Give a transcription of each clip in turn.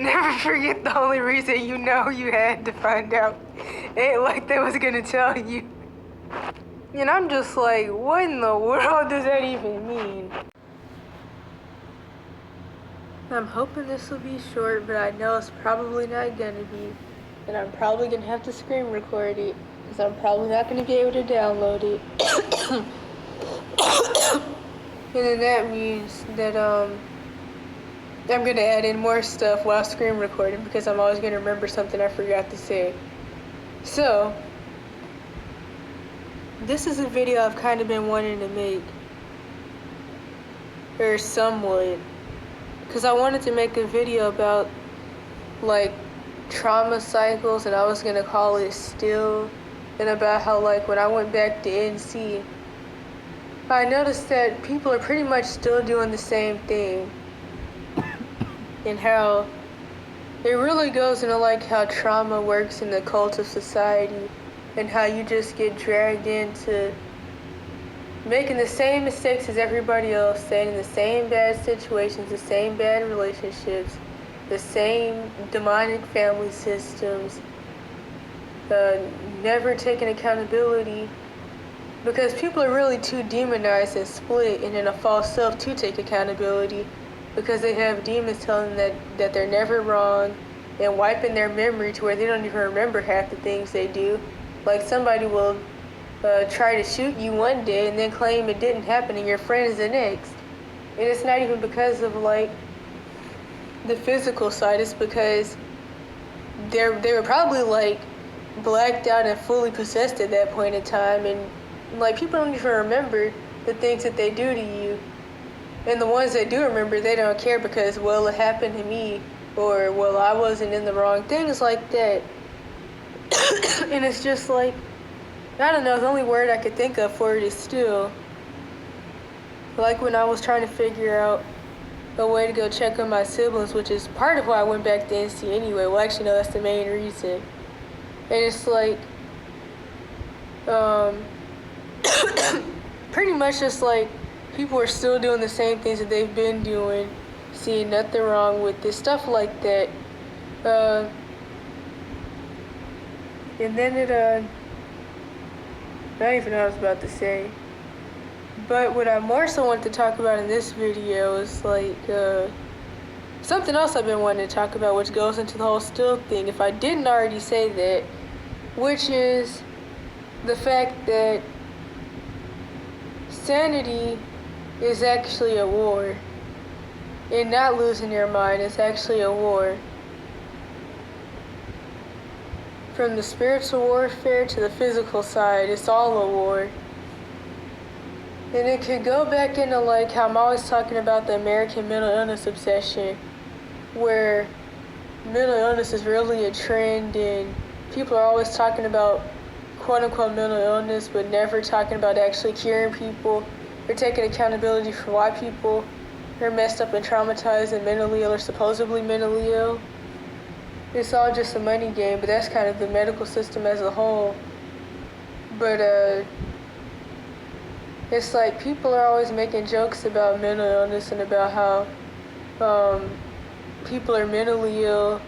Never forget the only reason you know you had to find out. Ain't like they was gonna tell you. And I'm just like, what in the world does that even mean? I'm hoping this will be short, but I know it's probably not gonna be. And I'm probably gonna have to screen record it, because I'm probably not gonna be able to download it. And then that means that I'm gonna add in more stuff while screen recording, because I'm always gonna remember something I forgot to say. So, this is a video I've kind of been wanting to make, or somewhat, because I wanted to make a video about like trauma cycles, and I was gonna call it Still, and about how like when I went back to NC, I noticed that people are pretty much still doing the same thing, and how it really goes into like how trauma works in the cult of society, and how you just get dragged into making the same mistakes as everybody else, staying in the same bad situations, the same bad relationships, the same demonic family systems, never taking accountability, because people are really too demonized and split and in a false self to take accountability, because they have demons telling them that they're never wrong, and wiping their memory to where they don't even remember half the things they do. Like somebody will try to shoot you one day and then claim it didn't happen and your friend is the next. And it's not even because of like the physical side, it's because they were probably like blacked out and fully possessed at that point in time, and like people don't even remember the things that they do to you. And the ones that do remember, they don't care because, well, it happened to me, or, well, I wasn't in the wrong, things like that. And it's just like, I don't know, the only word I could think of for it is still. Like when I was trying to figure out a way to go check on my siblings, which is part of why I went back to NC anyway. Well, actually, no, that's the main reason. And it's like, pretty much just like, people are still doing the same things that they've been doing, seeing nothing wrong with this, stuff like that. And then I don't even know what I was about to say. But what I more so want to talk about in this video is like something else I've been wanting to talk about, which goes into the whole still thing, if I didn't already say that, which is the fact that sanity is actually a war, and not losing your mind is actually a war. From the spiritual warfare to the physical side, it's all a war. And it could go back into like how I'm always talking about the American mental illness obsession, where mental illness is really a trend, and people are always talking about quote-unquote mental illness, but never talking about actually curing people or taking accountability for why people are messed up and traumatized and mentally ill or supposedly mentally ill. It's all just a money game, but that's kind of the medical system as a whole. But it's like people are always making jokes about mental illness and about how people are mentally ill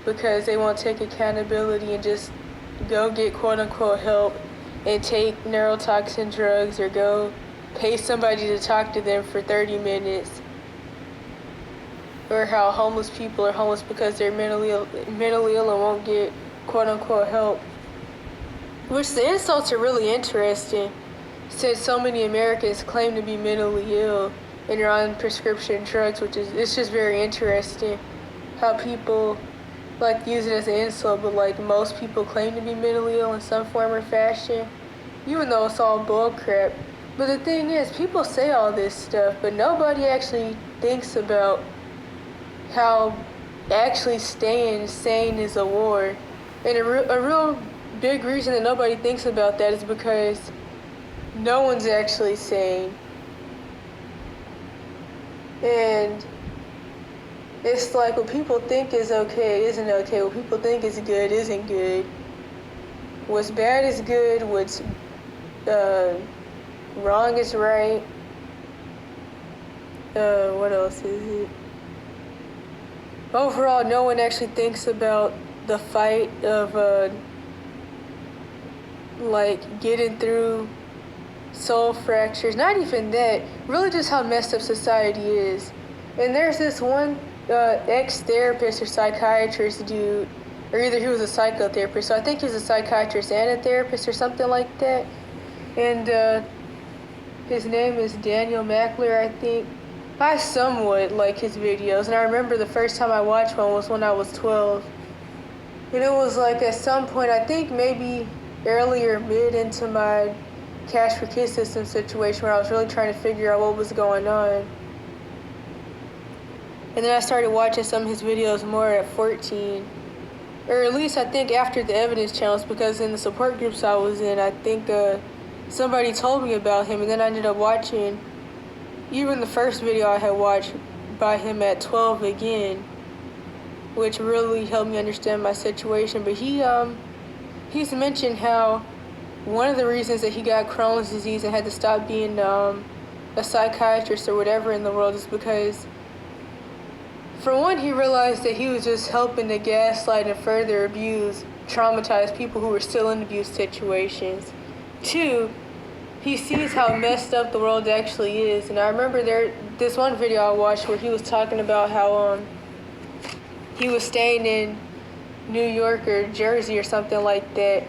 because they won't take accountability and just go get quote-unquote help and take neurotoxin drugs, or go pay somebody to talk to them for 30 minutes. Or how homeless people are homeless because they're mentally ill and won't get quote-unquote help. Which the insults are really interesting, since so many Americans claim to be mentally ill and are on prescription drugs, it's just very interesting how people like use it as an insult, but like most people claim to be mentally ill in some form or fashion, even though it's all bullcrap. But the thing is, people say all this stuff, but nobody actually thinks about how actually staying sane is a war. And a real big reason that nobody thinks about that is because no one's actually sane. And it's like what people think is okay isn't okay. What people think is good isn't good. What's bad is good. What's wrong is right. What else is it? overall, no one actually thinks about the fight of like getting through soul fractures. Not even that. Really, just how messed up society is. And there's this one ex-therapist or psychiatrist dude, or either he was a psychotherapist, so I think he was a psychiatrist and a therapist or something like that. And his name is Danielle Mackler, I think. I somewhat like his videos, and I remember the first time I watched one was when I was 12. And it was like at some point, I think maybe earlier mid into my Cash for Kids system situation where I was really trying to figure out what was going on. And then I started watching some of his videos more at 14. Or at least I think after the evidence channels, because in the support groups I was in, I think somebody told me about him, and then I ended up watching even the first video I had watched by him at 12 again, which really helped me understand my situation. But he's mentioned how one of the reasons that he got Crohn's disease and had to stop being a psychiatrist or whatever in the world is because, for one, he realized that he was just helping to gaslight and further abuse traumatized people who were still in abuse situations. Two, he sees how messed up the world actually is. And I remember this one video I watched where he was talking about how he was staying in New York or Jersey or something like that,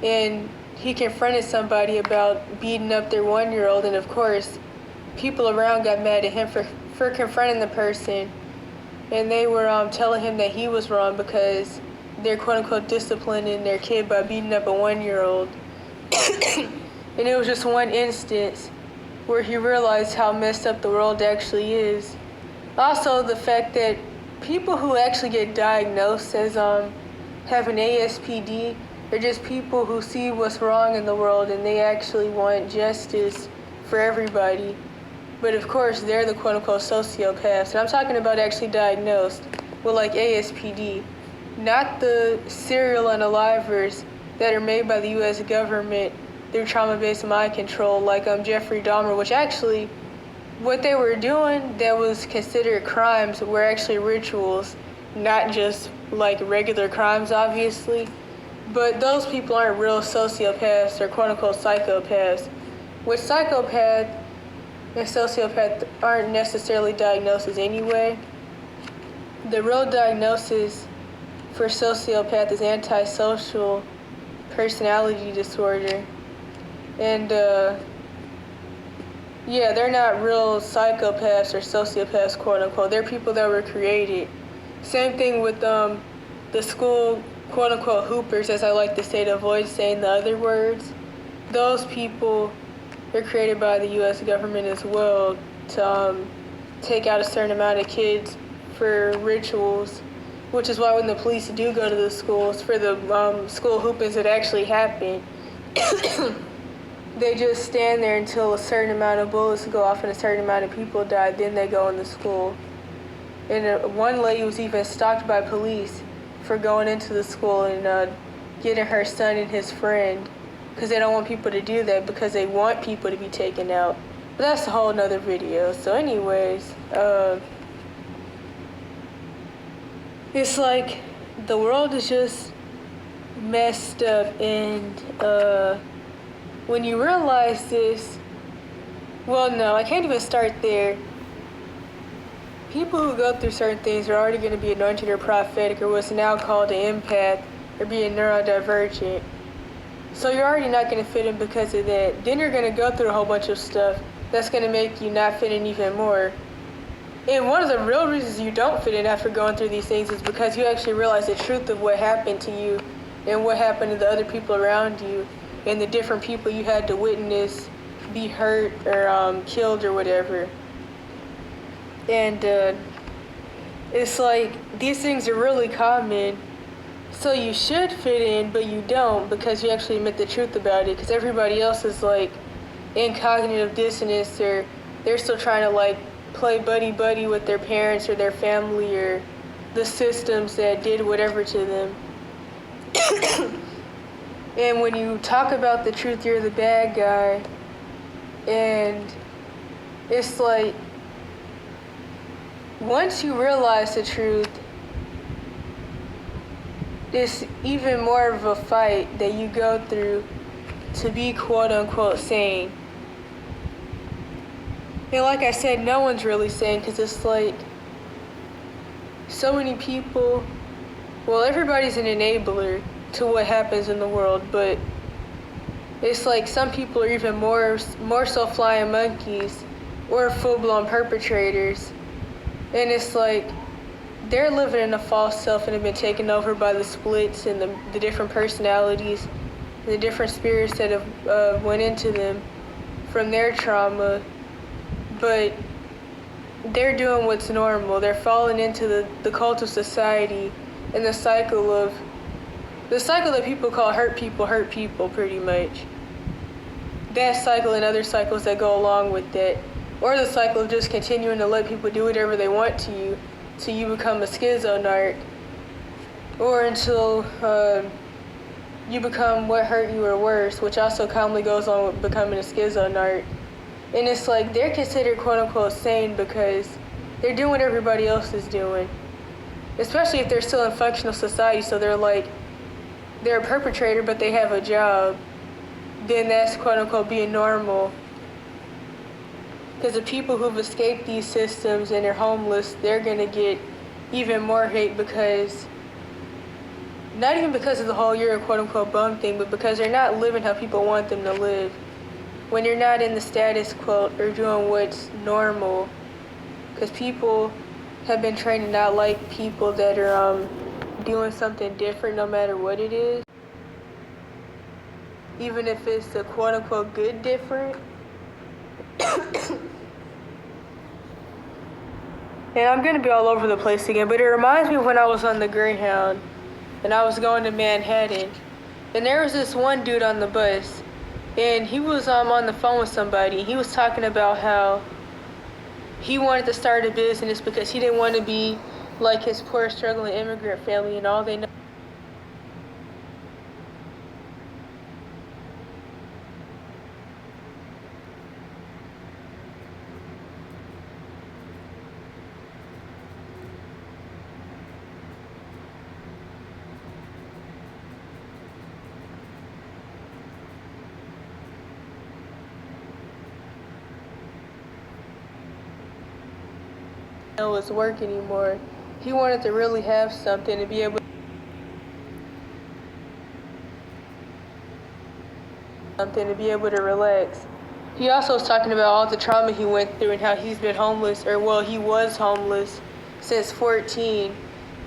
and he confronted somebody about beating up their 1-year-old, and of course people around got mad at him for confronting the person, and they were telling him that he was wrong because they're quote-unquote disciplining their kid by beating up a 1-year-old. And it was just one instance where he realized how messed up the world actually is. Also, the fact that people who actually get diagnosed as having ASPD are just people who see what's wrong in the world and they actually want justice for everybody. But of course, they're the quote-unquote sociopaths. And I'm talking about actually diagnosed with like ASPD, not the serial unalivers that are made by the U.S. government through trauma-based mind control, like Jeffrey Dahmer, which actually, what they were doing that was considered crimes were actually rituals, not just like regular crimes, obviously. But those people aren't real sociopaths or quote-unquote psychopaths, which psychopath and sociopath aren't necessarily diagnoses anyway. The real diagnosis for sociopath is antisocial personality disorder. And yeah, they're not real psychopaths or sociopaths, quote unquote. They're people that were created. Same thing with the school, quote unquote, hoopers, as I like to say to avoid saying the other words. Those people, they're created by the U.S. government as well to take out a certain amount of kids for rituals, which is why when the police do go to the schools for the school whoopens that actually happen, they just stand there until a certain amount of bullets go off and a certain amount of people die, then they go in the school. And one lady was even stalked by police for going into the school and getting her son and his friend, because they don't want people to do that because they want people to be taken out. But that's a whole nother video. So anyways, it's like the world is just messed up, and when you realize this, well, no, I can't even start there. People who go through certain things are already going to be anointed or prophetic, or what's now called an empath, or being neurodivergent. So you're already not going to fit in because of that. Then you're going to go through a whole bunch of stuff that's going to make you not fit in even more. And one of the real reasons you don't fit in after going through these things is because you actually realize the truth of what happened to you and what happened to the other people around you and the different people you had to witness be hurt or killed or whatever. And it's like these things are really common, so you should fit in, but you don't because you actually admit the truth about it, because everybody else is like in cognitive dissonance, or they're still trying to like play buddy-buddy with their parents or their family or the systems that did whatever to them. And when you talk about the truth, you're the bad guy. And it's like, once you realize the truth, it's even more of a fight that you go through to be quote-unquote sane. And like I said, no one's really sane, because it's like so many people, well, everybody's an enabler to what happens in the world, but it's like some people are even more so flying monkeys or full-blown perpetrators. And it's like they're living in a false self and have been taken over by the splits and the different personalities, the different spirits that have went into them from their trauma. But they're doing what's normal. They're falling into the cult of society and the cycle that people call hurt people, pretty much. That cycle and other cycles that go along with that. Or the cycle of just continuing to let people do whatever they want to you till you become a schizonarch. Or until you become what hurt you or worse, which also commonly goes on with becoming a schizonarch. And it's like they're considered quote-unquote sane because they're doing what everybody else is doing. Especially if they're still in functional society, so they're a perpetrator but they have a job. Then that's quote-unquote being normal. Because the people who've escaped these systems and are homeless, they're going to get even more hate because, not even because of the whole you're a quote-unquote bum thing, but because they're not living how people want them to live. When you're not in the status quo or doing what's normal. Because people have been trained to not like people that are doing something different no matter what it is. Even if it's a quote-unquote good different. And I'm going to be all over the place again, but it reminds me of when I was on the Greyhound and I was going to Manhattan. And there was this one dude on the bus, and he was on the phone with somebody. He was talking about how he wanted to start a business because he didn't want to be like his poor, struggling immigrant family, and all they know was work anymore. He wanted to really have something to be able to relax. He also was talking about all the trauma he went through and how he's been homeless, he was homeless since 14,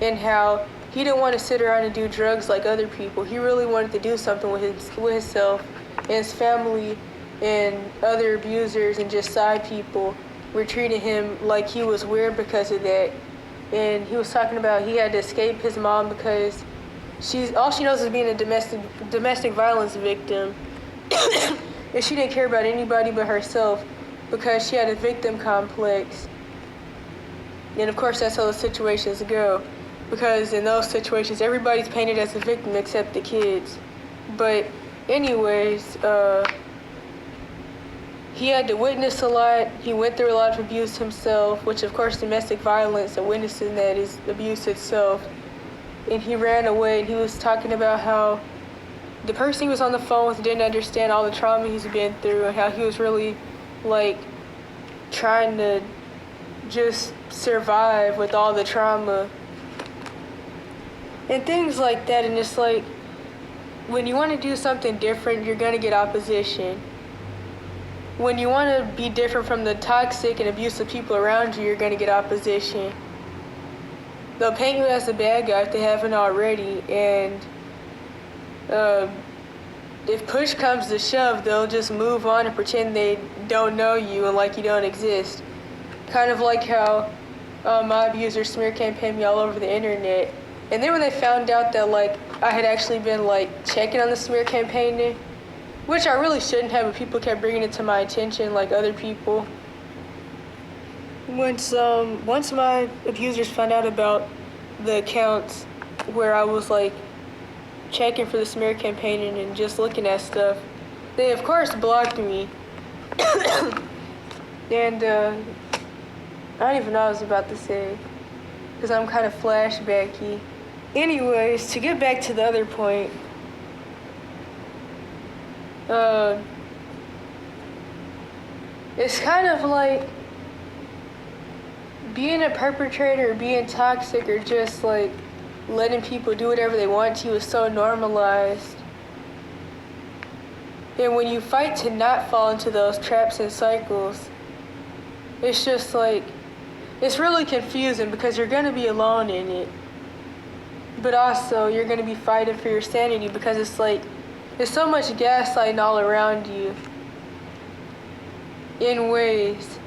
and how he didn't want to sit around and do drugs like other people. He really wanted to do something with himself and his family, and other abusers and just side people were treating him like he was weird because of that. And he was talking about he had to escape his mom because all she knows is being a domestic violence victim. And she didn't care about anybody but herself because she had a victim complex. And of course that's how the situations go, because in those situations everybody's painted as a victim except the kids. But anyways, he had to witness a lot. He went through a lot of abuse himself, which of course domestic violence and witnessing that is abuse itself. And he ran away, and he was talking about how the person he was on the phone with didn't understand all the trauma he's been through, and how he was really trying to just survive with all the trauma and things like that. And it's like, when you want to do something different, you're going to get opposition. When you want to be different from the toxic and abusive people around you, you're going to get opposition. They'll paint you as the bad guy if they haven't already, and if push comes to shove, they'll just move on and pretend they don't know you and like you don't exist. Kind of like how my abusers smear campaigned me all over the internet. And then when they found out that I had actually been checking on the smear campaigning, which I really shouldn't have, but people kept bringing it to my attention like other people. Once my abusers found out about the accounts where I was checking for the smear campaigning and just looking at stuff, they of course blocked me. And I don't even know what I was about to say, because I'm kind of flashbacky. Anyways, to get back to the other point, it's kind of like being a perpetrator or being toxic or just like letting people do whatever they want to you is so normalized. And when you fight to not fall into those traps and cycles, it's just like, it's really confusing because you're going to be alone in it. But also, you're going to be fighting for your sanity because it's like, there's so much gaslighting all around you in ways.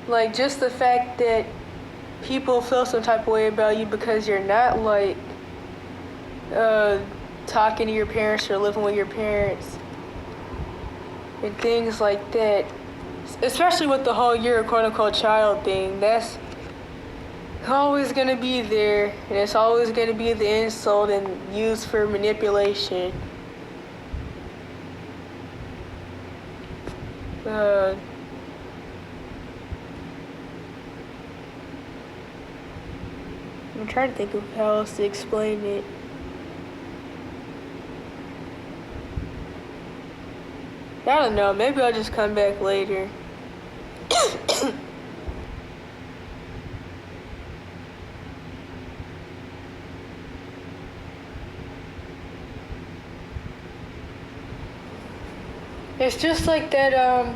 Like, just the fact that people feel some type of way about you because you're not, like, talking to your parents or living with your parents. And things like that. Especially with the whole you're a quote-unquote child thing. That's always going to be there. And it's always going to be the insult and used for manipulation. I'm trying to think of how else to explain it. I don't know, maybe I'll just come back later. It's just like that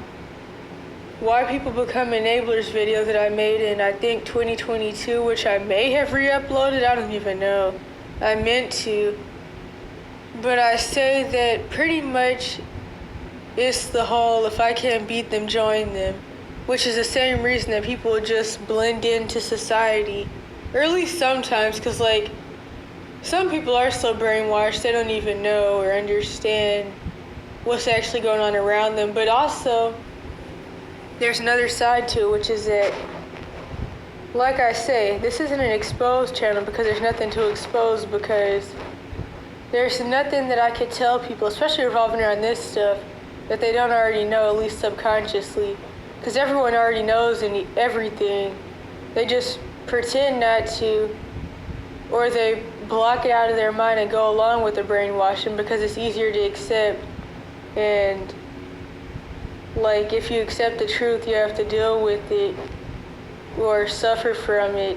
why people become enablers video that I made in I think 2022, which I may have re-uploaded, I don't even know. I meant to. But I say that pretty much it's the whole, if I can't beat them, join them. Which is the same reason that people just blend into society. Or at least sometimes, because like, some people are so brainwashed they don't even know or understand what's actually going on around them. But also, there's another side to it, which is that, like I say, this isn't an exposed channel because there's nothing to expose, because there's nothing that I could tell people, especially revolving around this stuff, that they don't already know, at least subconsciously. Because everyone already knows everything. They just pretend not to, or they block it out of their mind and go along with the brainwashing because it's easier to accept. And like, if you accept the truth, you have to deal with it, or suffer from it,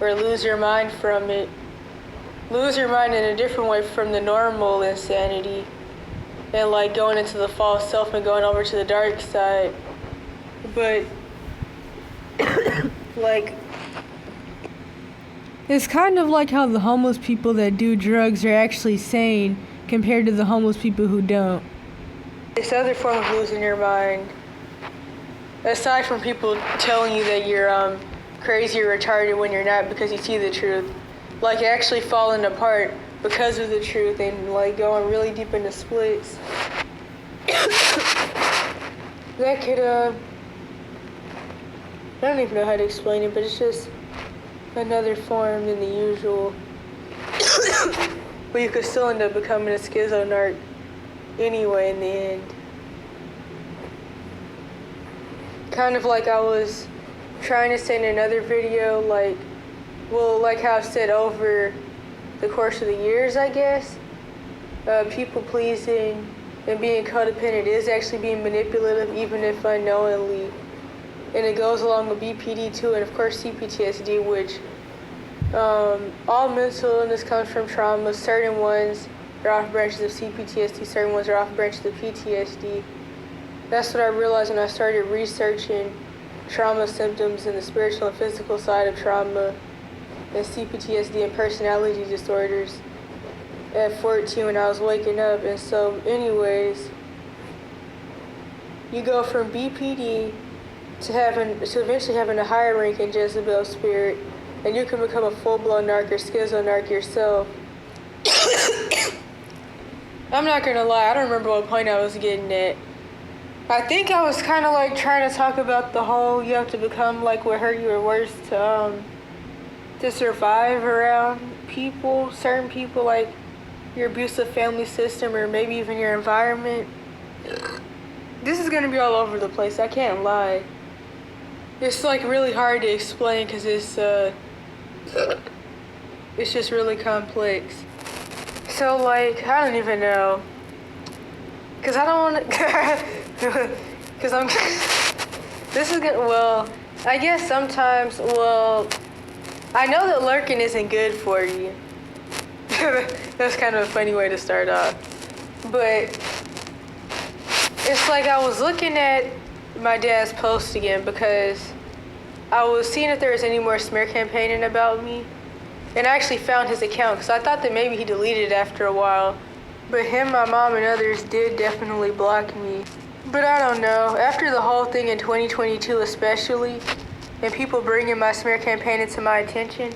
or lose your mind from it. Lose your mind in a different way from the normal insanity. And like going into the false self and going over to the dark side. But like, it's kind of like how the homeless people that do drugs are actually sane compared to the homeless people who don't. This other form of losing your mind, aside from people telling you that you're crazy or retarded when you're not because you see the truth, like actually falling apart because of the truth and like going really deep into splits. That could I don't even know how to explain it, but it's just another form than the usual. But you could still end up becoming a schizonarch anyway in the end. Kind of like I was trying to say in another video, like, well, like how I've said over the course of the years, I guess, people pleasing and being codependent is actually being manipulative, even if unknowingly. And it goes along with BPD too, and of course CPTSD, which all mental illness comes from trauma. Certain ones are off branches of CPTSD, certain ones are off branches of PTSD. That's what I realized when I started researching trauma symptoms and the spiritual and physical side of trauma and CPTSD and personality disorders at 14 when I was waking up. And so anyways, you go from BPD to eventually having a higher ranking Jezebel spirit, and you can become a full-blown narc or schizonarch yourself. I'm not gonna lie, I don't remember what point I was getting at. I think I was kind of like trying to talk about the whole you have to become like what hurt you or worse to survive around people, certain people, like your abusive family system or maybe even your environment. This is gonna be all over the place, I can't lie. It's like really hard to explain because it's just really complex. So like, I don't even know. Cause I don't want to, cause I'm, this is good, well, I guess sometimes, well, I know that lurking isn't good for you. That's kind of a funny way to start off. But it's like I was looking at my dad's post again because I was seeing if there was any more smear campaigning about me. And I actually found his account because I thought that maybe he deleted it after a while. But him, my mom, and others did definitely block me. But I don't know. After the whole thing in 2022 especially, and people bringing my smear campaign into my attention,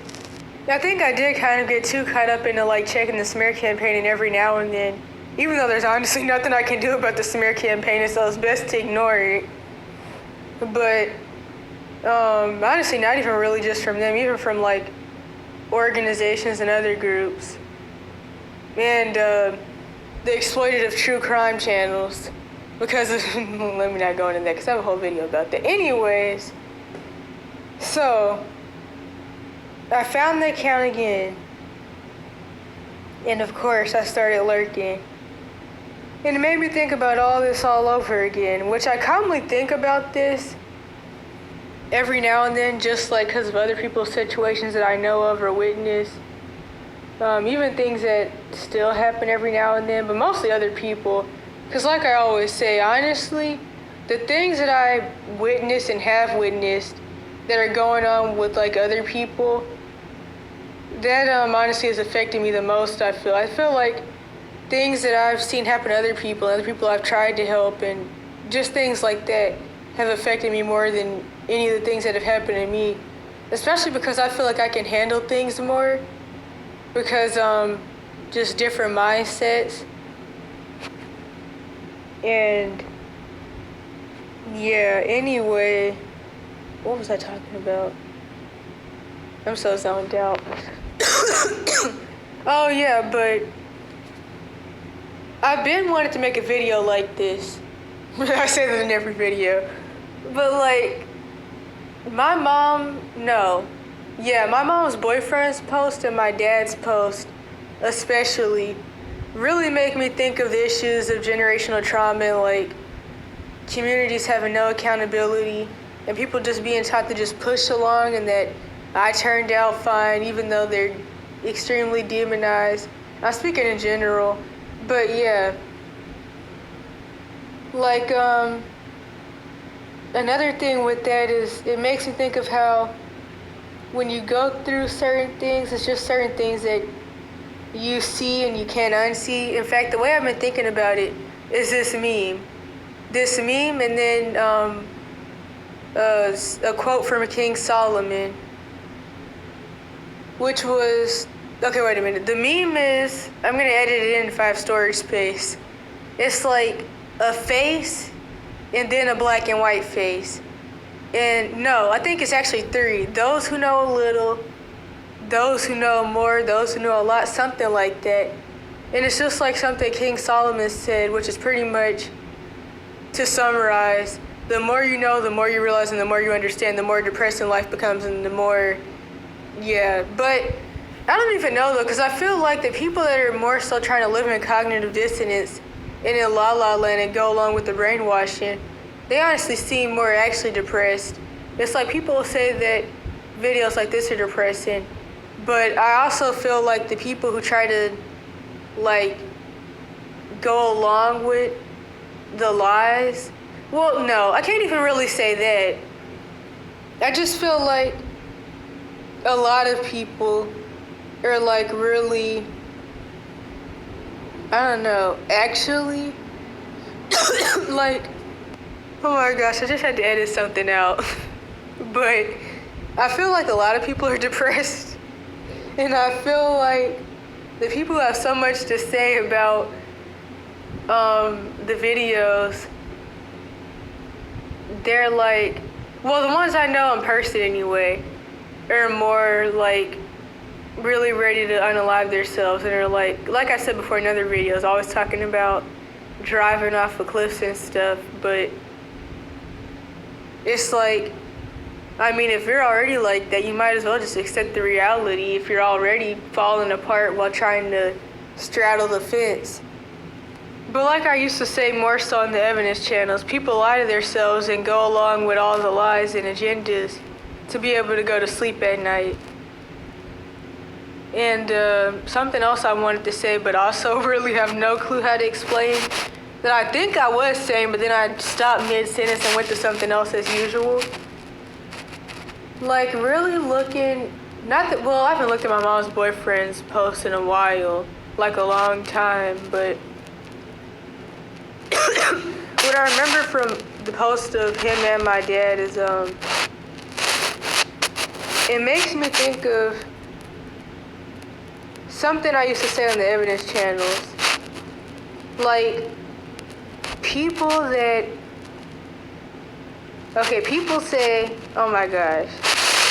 I think I did kind of get too caught up into like checking the smear campaign every now and then. Even though there's honestly nothing I can do about the smear campaign, so it's best to ignore it. But honestly, not even really just from them, even from like organizations and other groups. And the exploitative true crime channels. Because of, let me not go into that because I have a whole video about that. Anyways, so I found the account again. And of course, I started lurking. And it made me think about all this all over again, which I commonly think about this every now and then, just like because of other people's situations that I know of or witness. Even things that still happen every now and then, but mostly other people. Because like I always say, honestly, the things that I witnessed and have witnessed that are going on with like other people, that honestly is affecting me the most, I feel. I feel like things that I've seen happen to other people I've tried to help, and just things like that have affected me more than any of the things that have happened to me. Especially because I feel like I can handle things more. Because just different mindsets. And yeah, anyway, what was I talking about? I'm so zoned out. Oh yeah, but I've been wanting to make a video like this. I say that in every video. But like, my mom's boyfriend's post and my dad's post especially really make me think of the issues of generational trauma and like communities having no accountability and people just being taught to just push along, and that I turned out fine even though they're extremely demonized. I'm speaking in general, but yeah. Like, another thing with that is it makes me think of how when you go through certain things, it's just certain things that you see and you can't unsee. In fact, the way I've been thinking about it is this meme. And then a quote from King Solomon, which was, okay, wait a minute. The meme is, I'm going to edit it in 5 storage space. It's like a face and then a black and white face. And no, I think it's actually 3. Those who know a little, those who know more, those who know a lot, something like that. And it's just like something King Solomon said, which is pretty much, to summarize, the more you know, the more you realize, and the more you understand, the more depressing life becomes, and the more, yeah. But I don't even know though, because I feel like the people that are more so trying to live in cognitive dissonance and in la la land and go along with the brainwashing, they honestly seem more actually depressed. It's like people say that videos like this are depressing, but I also feel like the people who try to like go along with the lies, well, no, I can't even really say that. I just feel like a lot of people are like really, I don't know, actually, like, oh my gosh, I just had to edit something out. But I feel like a lot of people are depressed. And I feel like the people who have so much to say about the videos, they're like, well, the ones I know in person anyway, are more like really ready to unalive themselves and are like I said before in other videos, always talking about driving off of cliffs and stuff. But it's like I mean, if you're already like that, you might as well just accept the reality if you're already falling apart while trying to straddle the fence. But like I used to say more so on the evidence channels, people lie to themselves and go along with all the lies and agendas to be able to go to sleep at night. And something else I wanted to say, but also really have no clue how to explain, that I think I was saying, but then I stopped mid-sentence and went to something else as usual. Like, really looking, not that, well, I haven't looked at my mom's boyfriend's post in a while, like a long time, but what I remember from the post of him and my dad is, it makes me think of something I used to say on the evidence channels. Like, people say, oh my gosh,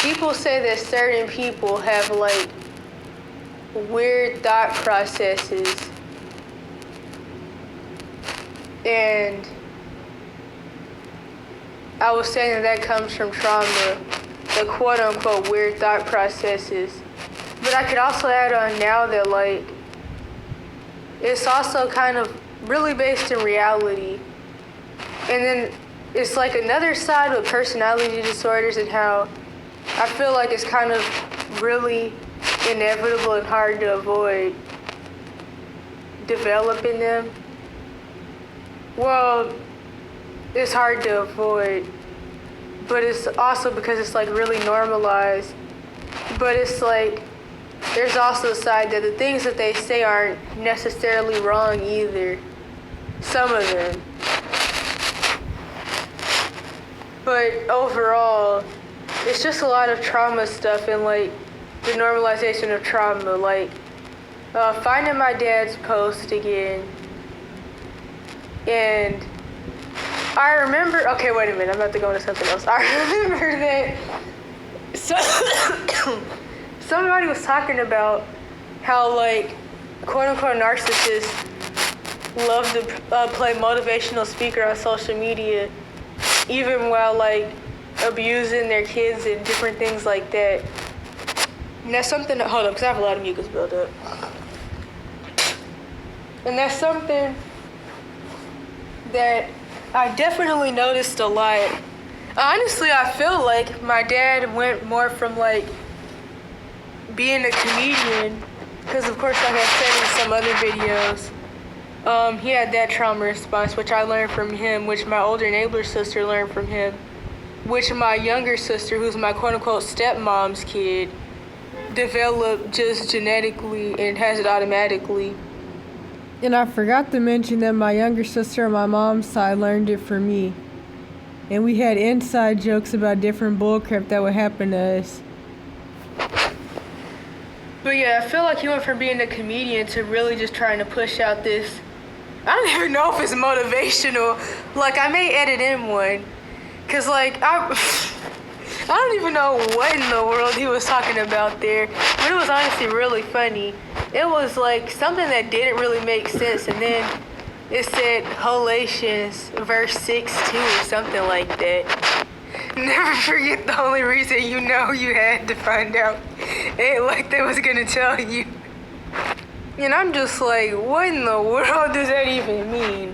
people say that certain people have like weird thought processes, and I was saying that comes from trauma, the quote unquote weird thought processes. But I could also add on now that like it's also kind of really based in reality. And then it's like another side with personality disorders and how I feel like it's kind of really inevitable and hard to avoid developing them. Well, it's hard to avoid, but it's also because it's like really normalized. But it's like there's also a side that the things that they say aren't necessarily wrong either. Some of them. But overall, it's just a lot of trauma stuff and like the normalization of trauma. Like finding my dad's post again. And I remember, okay, wait a minute, I'm about to go into something else. I remember that somebody was talking about how like quote unquote narcissists love to play motivational speaker on social media, even while like abusing their kids and different things like that. And that's something that, hold up, because I have a lot of mucus built up. And that's something that I definitely noticed a lot. Honestly, I feel like my dad went more from like being a comedian, because of course like I said in some other videos, he had that trauma response, which I learned from him, which my older neighbor sister learned from him, which my younger sister, who's my quote-unquote stepmom's kid, developed just genetically and has it automatically. And I forgot to mention that my younger sister on my mom's side learned it from me. And we had inside jokes about different bullcrap that would happen to us. But yeah, I feel like he went from being a comedian to really just trying to push out this, I don't even know if it's motivational. Like, I may edit in one. Because, like, I don't even know what in the world he was talking about there. But it was honestly really funny. It was, like, something that didn't really make sense. And then it said Galatians verse 6:2 or something like that. Never forget the only reason you know you had to find out. Ain't like they was gonna tell you. And I'm just like, what in the world does that even mean?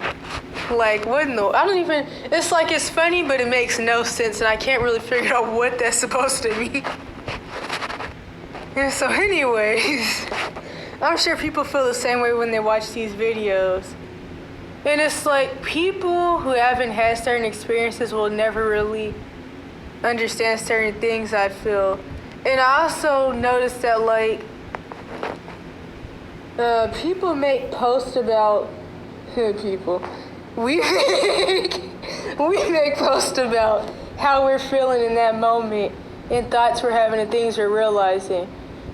Like, what in the, I don't even, it's like it's funny, but it makes no sense, and I can't really figure out what that's supposed to mean. And so anyways, I'm sure people feel the same way when they watch these videos. And it's like, people who haven't had certain experiences will never really understand certain things, I feel. And I also noticed that, like, people make posts about people. We make posts about how we're feeling in that moment and thoughts we're having and things we're realizing.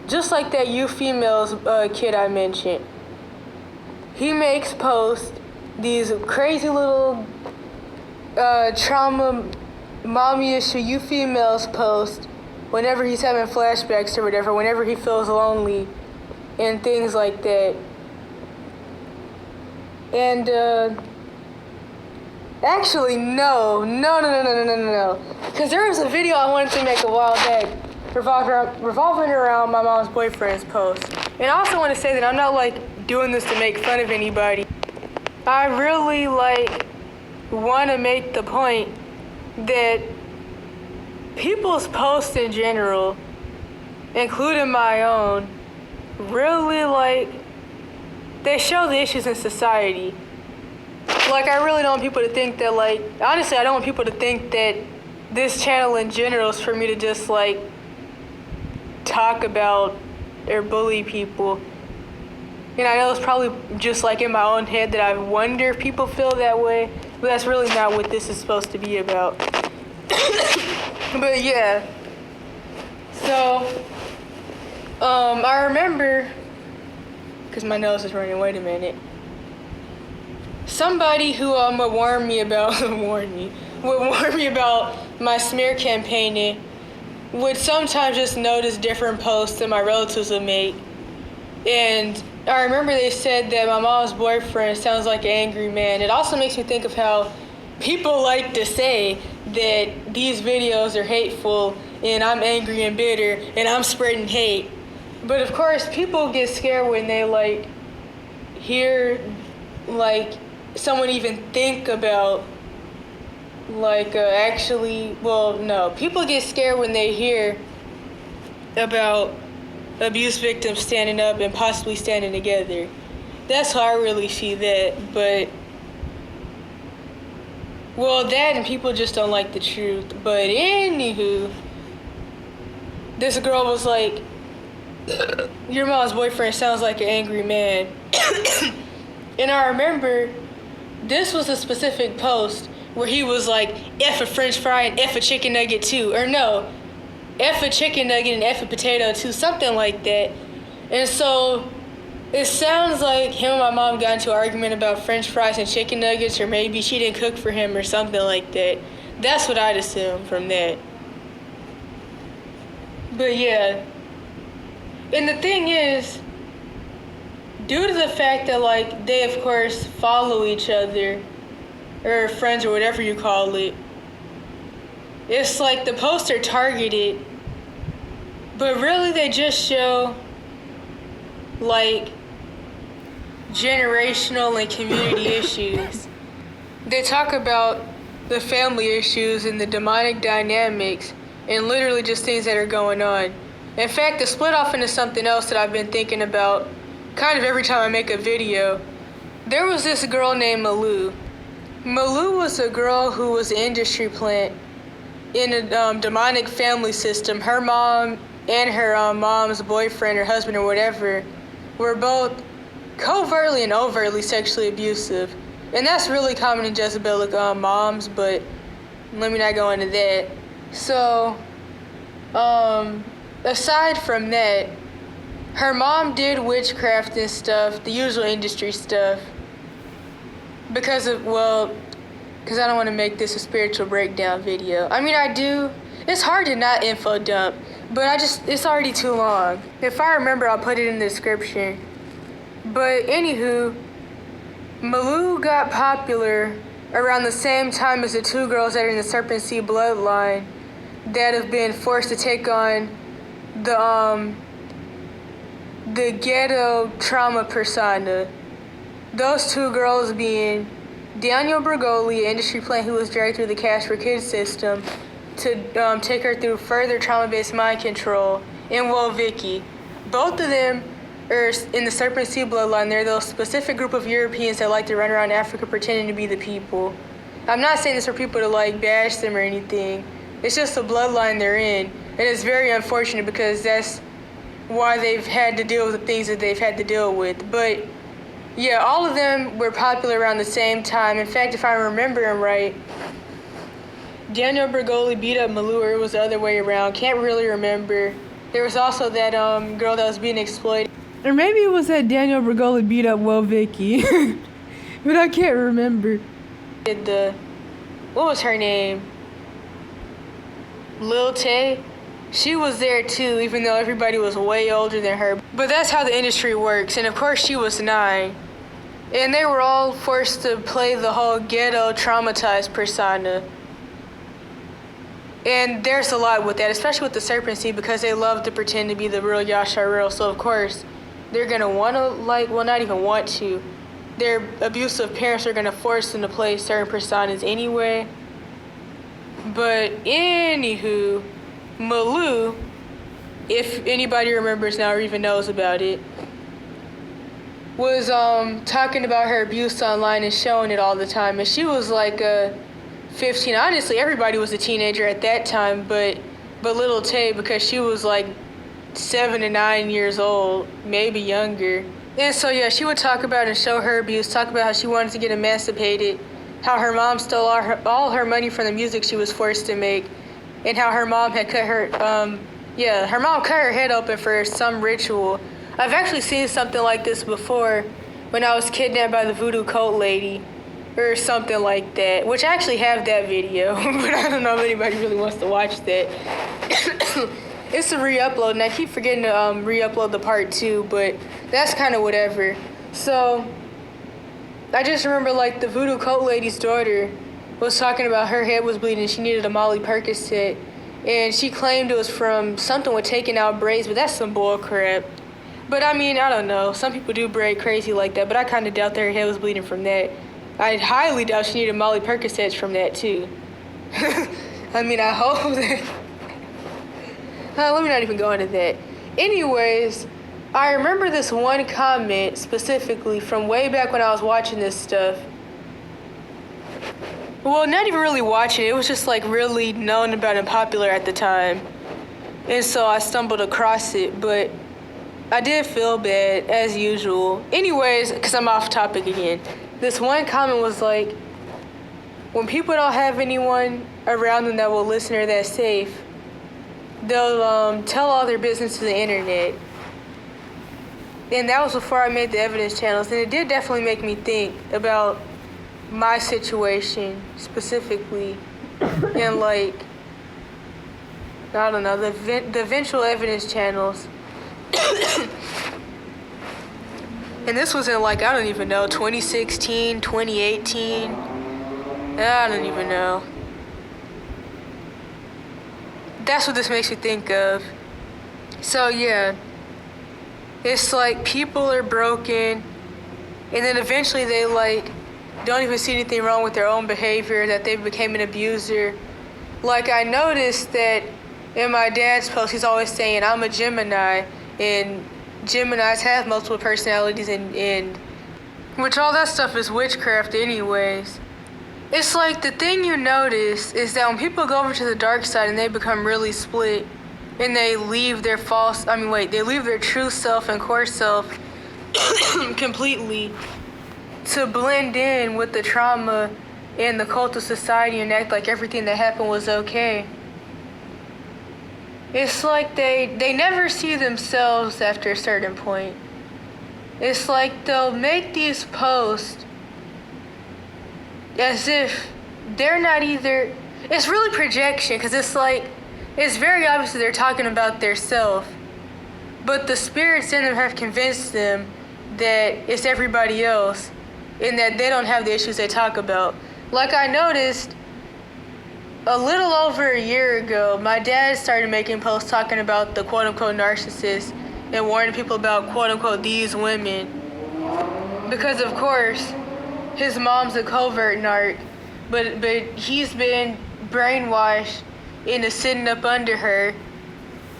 Just like that you females kid I mentioned. He makes posts, these crazy little trauma mommy issue you females post whenever he's having flashbacks or whatever, whenever he feels lonely and things like that. And Actually, no. Because there was a video I wanted to make a while back revolving around my mom's boyfriend's post. And I also want to say that I'm not, like, doing this to make fun of anybody. I really, like, want to make the point that people's posts in general, including my own, really, like, they show the issues in society. Like, I really don't want people to think that, like, honestly, I don't want people to think that this channel in general is for me to just, like, talk about or bully people. And I know it's probably just, like, in my own head that I wonder if people feel that way, but that's really not what this is supposed to be about. But, yeah. So, I remember, because my nose is running, wait a minute. Somebody who would warn me about my smear campaigning would sometimes just notice different posts that my relatives would make. And I remember they said that my mom's boyfriend sounds like an angry man. It also makes me think of how people like to say that these videos are hateful and I'm angry and bitter and I'm spreading hate. But of course, people get scared when they, like, hear, like, someone even think about, like, people get scared when they hear about abuse victims standing up and possibly standing together. That's how I really see that, but, well, that and people just don't like the truth. But anywho, this girl was like, your mom's boyfriend sounds like an angry man. And I remember this was a specific post where he was like, F a french fry and F a chicken nugget too. Or no, F a chicken nugget and F a potato too, something like that. And so it sounds like him and my mom got into an argument about french fries and chicken nuggets, or maybe she didn't cook for him or something like that. That's what I'd assume from that. But yeah. And the thing is, due to the fact that, like, they, of course, follow each other, or friends, or whatever you call it, it's like the posts are targeted, but really they just show, like, generational and community issues. They talk about the family issues and the demonic dynamics, and literally just things that are going on. In fact, to split off into something else that I've been thinking about kind of every time I make a video, there was this girl named Malou. Malou was a girl who was an industry plant in a demonic family system. Her mom and her mom's boyfriend or husband or whatever were both covertly and overtly sexually abusive. And that's really common in Jezebelic moms, but let me not go into that. So, aside from that, her mom did witchcraft and stuff, the usual industry stuff, because I don't want to make this a spiritual breakdown video. I mean, I do. It's hard to not info dump, but it's already too long. If I remember, I'll put it in the description. But anywho, Malou got popular around the same time as the two girls that are in the Serpent Sea bloodline that have been forced to take on the ghetto trauma persona. Those two girls being Danielle Bergoli, an industry plant who was dragged through the Cash for Kids system to take her through further trauma-based mind control, and Vicky. Both of them are in the Serpent Sea bloodline. They're those specific group of Europeans that like to run around Africa pretending to be the people. I'm not saying this for people to, like, bash them or anything. It's just the bloodline they're in. And it's very unfortunate because that's why they've had to deal with the things that they've had to deal with. But yeah, all of them were popular around the same time. In fact, if I'm remembering right, Danielle Bergoli beat up Malou, or it was the other way around. Can't really remember. There was also that girl that was being exploited. Or maybe it was that Danielle Bergoli beat up Vicky. But I can't remember. What was her name? Lil Tay? She was there too, even though everybody was way older than her. But that's how the industry works. And of course she was 9. And they were all forced to play the whole ghetto traumatized persona. And there's a lot with that, especially with the serpent seed, because they love to pretend to be the real Yasharel. So of course, they're gonna want to, like, well, not even want to. Their abusive parents are gonna force them to play certain personas anyway. But anywho, Malou, if anybody remembers now or even knows about it, was talking about her abuse online and showing it all the time. And she was like 15. Honestly, everybody was a teenager at that time, but little Tay, because she was like 7 to 9 years old, maybe younger. And so yeah, she would talk about and show her abuse, talk about how she wanted to get emancipated, how her mom stole all her money from the music she was forced to make, and how her mom had cut her her mom cut her head open for some ritual. I've actually seen something like this before when I was kidnapped by the voodoo cult lady or something like that, which I actually have that video, but I don't know if anybody really wants to watch that. It's a re-upload, and I keep forgetting to re-upload the part 2, but that's kind of whatever. So I just remember, like, the voodoo cult lady's daughter was talking about her head was bleeding, she needed a Molly Percocet, and she claimed it was from something with taking out braids, but that's some bullcrap. But I mean, I don't know. Some people do braid crazy like that, but I kind of doubt that her head was bleeding from that. I highly doubt she needed Molly Percocets from that too. I mean, I hope that. Let me not even go into that. Anyways, I remember this one comment specifically from way back when I was watching this stuff. Well, not even really watching it. It was just like really known about and popular at the time. And so I stumbled across it, but I did feel bad, as usual. Anyways, because I'm off topic again. This one comment was like, when people don't have anyone around them that will listen or that's safe, they'll tell all their business to the internet. And that was before I made the evidence channels. And it did definitely make me think about my situation specifically. And like, I don't know, the eventual evidence channels. And this was in like, I don't even know, 2016, 2018. I don't even know. That's what this makes me think of. So yeah, it's like people are broken, and then eventually they like don't even see anything wrong with their own behavior, that they became an abuser. Like, I noticed that in my dad's post, he's always saying, I'm a Gemini, and Geminis have multiple personalities, and which all that stuff is witchcraft anyways. It's like the thing you notice is that when people go over to the dark side and they become really split, and they leave their they leave their true self and core self completely to blend in with the trauma and the cult of society and act like everything that happened was okay. It's like they never see themselves after a certain point. It's like they'll make these posts as if they're not either. It's really projection, because it's like, it's very obvious that they're talking about their self, but the spirits in them have convinced them that it's everybody else and that they don't have the issues they talk about. Like, I noticed a little over a year ago, my dad started making posts talking about the quote-unquote narcissists and warning people about quote-unquote these women. Because, of course, his mom's a covert narc, but he's been brainwashed into sitting up under her,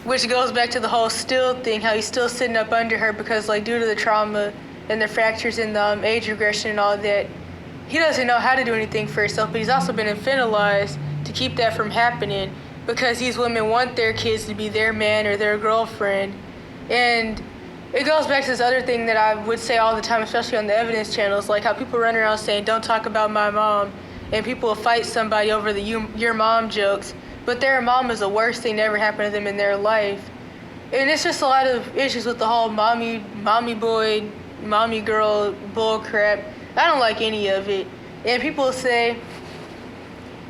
which goes back to the whole still thing, how he's still sitting up under her because, like, due to the trauma and the fractures in the age regression and all that, he doesn't know how to do anything for himself, but he's also been infantilized to keep that from happening because these women want their kids to be their man or their girlfriend. And it goes back to this other thing that I would say all the time, especially on the evidence channels, like how people run around saying, don't talk about my mom, and people will fight somebody over the your mom jokes, but their mom is the worst thing that ever happened to them in their life. And it's just a lot of issues with the whole mommy boy, mommy girl bull crap. I don't like any of it. And people say,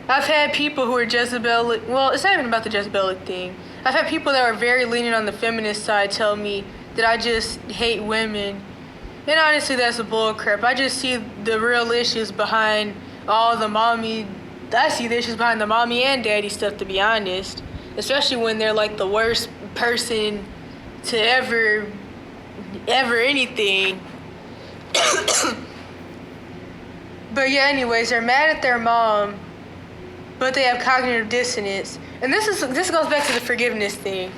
I've had people who are Jezebelic, well, it's not even about the Jezebelic thing. I've had people that are very lenient on the feminist side tell me that I just hate women. And honestly, that's a bullcrap. I just see the real issues behind all the mommy. I see the issues behind the mommy and daddy stuff, to be honest. Especially when they're like the worst person to ever anything. But yeah, anyways, they're mad at their mom, but they have cognitive dissonance. And this goes back to the forgiveness thing.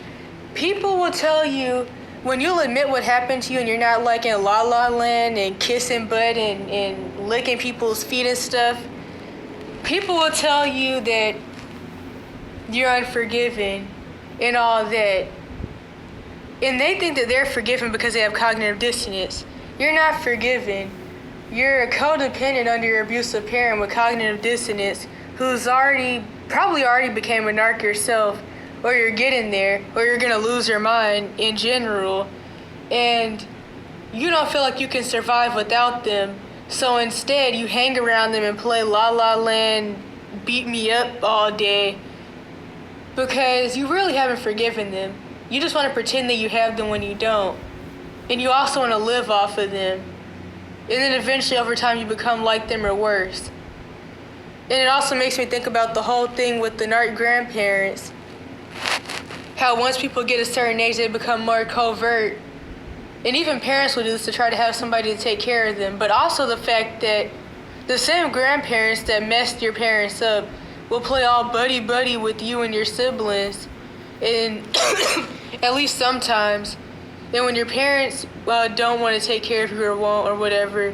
People will tell you, when you'll admit what happened to you and you're not like in La La Land and kissing butt and licking people's feet and stuff, people will tell you that you're unforgiven and all that. And they think that they're forgiven because they have cognitive dissonance. You're not forgiven. You're a codependent under your abusive parent with cognitive dissonance who's probably already became a narc yourself, or you're getting there, or you're going to lose your mind in general. And you don't feel like you can survive without them. So instead, you hang around them and play La La Land, beat me up all day, because you really haven't forgiven them. You just want to pretend that you have them when you don't. And you also want to live off of them. And then eventually, over time, you become like them or worse. And it also makes me think about the whole thing with the narc grandparents. How once people get a certain age, they become more covert. And even parents will do this to try to have somebody to take care of them. But also the fact that the same grandparents that messed your parents up will play all buddy-buddy with you and your siblings. And at least sometimes. And when your parents don't want to take care of you or won't or whatever,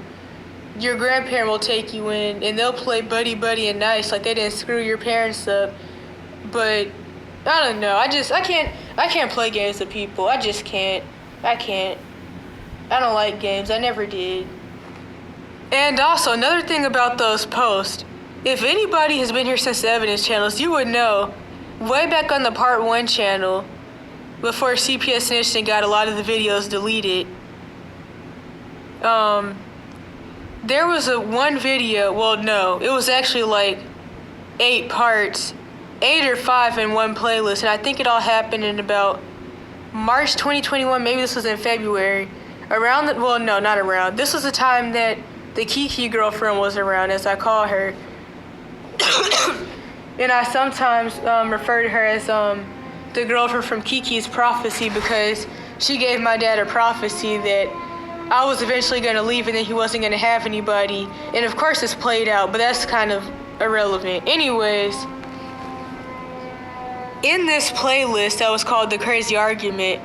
your grandparent will take you in and they'll play buddy-buddy and nice like they didn't screw your parents up. But I don't know. I can't play games with people. I just can't. I can't. I don't like games. I never did. And also, another thing about those posts, if anybody has been here since the evidence channels, you would know, way back on the part 1 channel, before CPS snitched and got a lot of the videos deleted, there was one video, well, no, it was actually like 8 parts, 8 or 5 in one playlist, and I think it all happened in about March 2021, maybe this was in February, this was the time that the Kiki girlfriend was around, as I call her, and I sometimes refer to her as the girlfriend from Kiki's prophecy, because she gave my dad a prophecy that I was eventually going to leave and then he wasn't going to have anybody. And of course it's played out, but that's kind of irrelevant. Anyways, in this playlist that was called The Crazy Argument,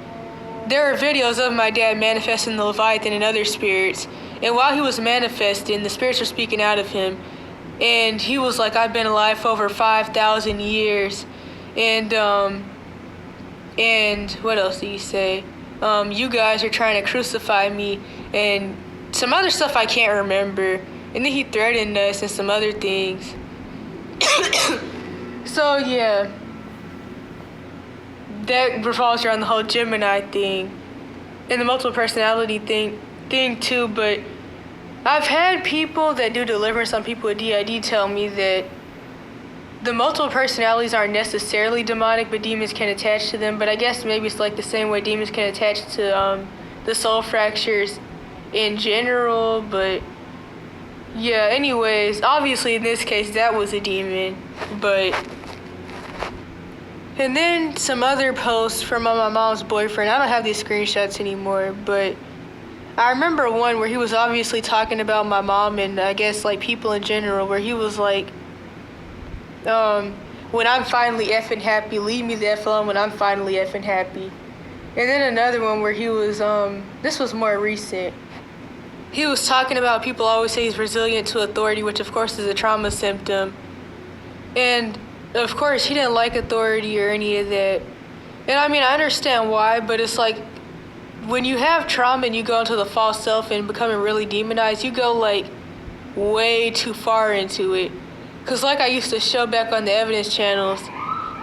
there are videos of my dad manifesting the Leviathan and other spirits. And while he was manifesting, the spirits were speaking out of him. And he was like, I've been alive for over 5,000 years. And what else did he say? You guys are trying to crucify me and some other stuff I can't remember. And then he threatened us and some other things. So yeah, that revolves around the whole Gemini thing and the multiple personality thing too. But I've had people that do deliverance on people with DID tell me that the multiple personalities aren't necessarily demonic, but demons can attach to them. But I guess maybe it's like the same way demons can attach to the soul fractures in general. But yeah, anyways, obviously in this case that was a demon. But and then some other posts from my mom's boyfriend. I don't have these screenshots anymore, but I remember one where he was obviously talking about my mom and I guess like people in general, where he was like, when I'm finally effing happy, leave me the F alone when I'm finally effing happy. And then another one where he was, this was more recent. He was talking about people always say he's resilient to authority, which of course is a trauma symptom. And of course he didn't like authority or any of that. And I mean, I understand why, but it's like, when you have trauma and you go into the false self and becoming really demonized, you go like way too far into it. Cause like I used to show back on the evidence channels,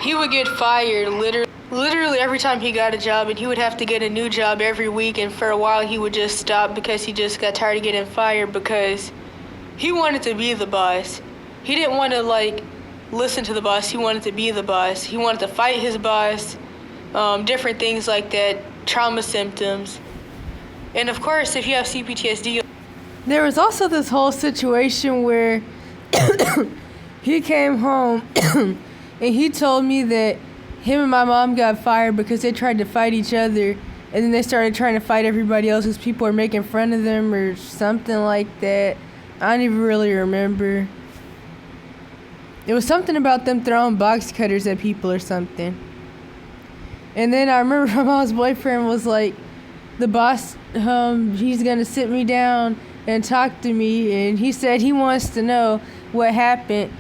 he would get fired literally every time he got a job, and he would have to get a new job every week, and for a while he would just stop because he just got tired of getting fired because he wanted to be the boss. He didn't want to like listen to the boss, he wanted to be the boss. He wanted to fight his boss, different things like that, trauma symptoms. And of course, if you have CPTSD, there was also this whole situation where he came home and he told me that him and my mom got fired because they tried to fight each other, and then they started trying to fight everybody else because people were making fun of them or something like that. I don't even really remember. It was something about them throwing box cutters at people or something. And then I remember my mom's boyfriend was like, the boss, he's gonna sit me down and talk to me, and he said he wants to know what happened.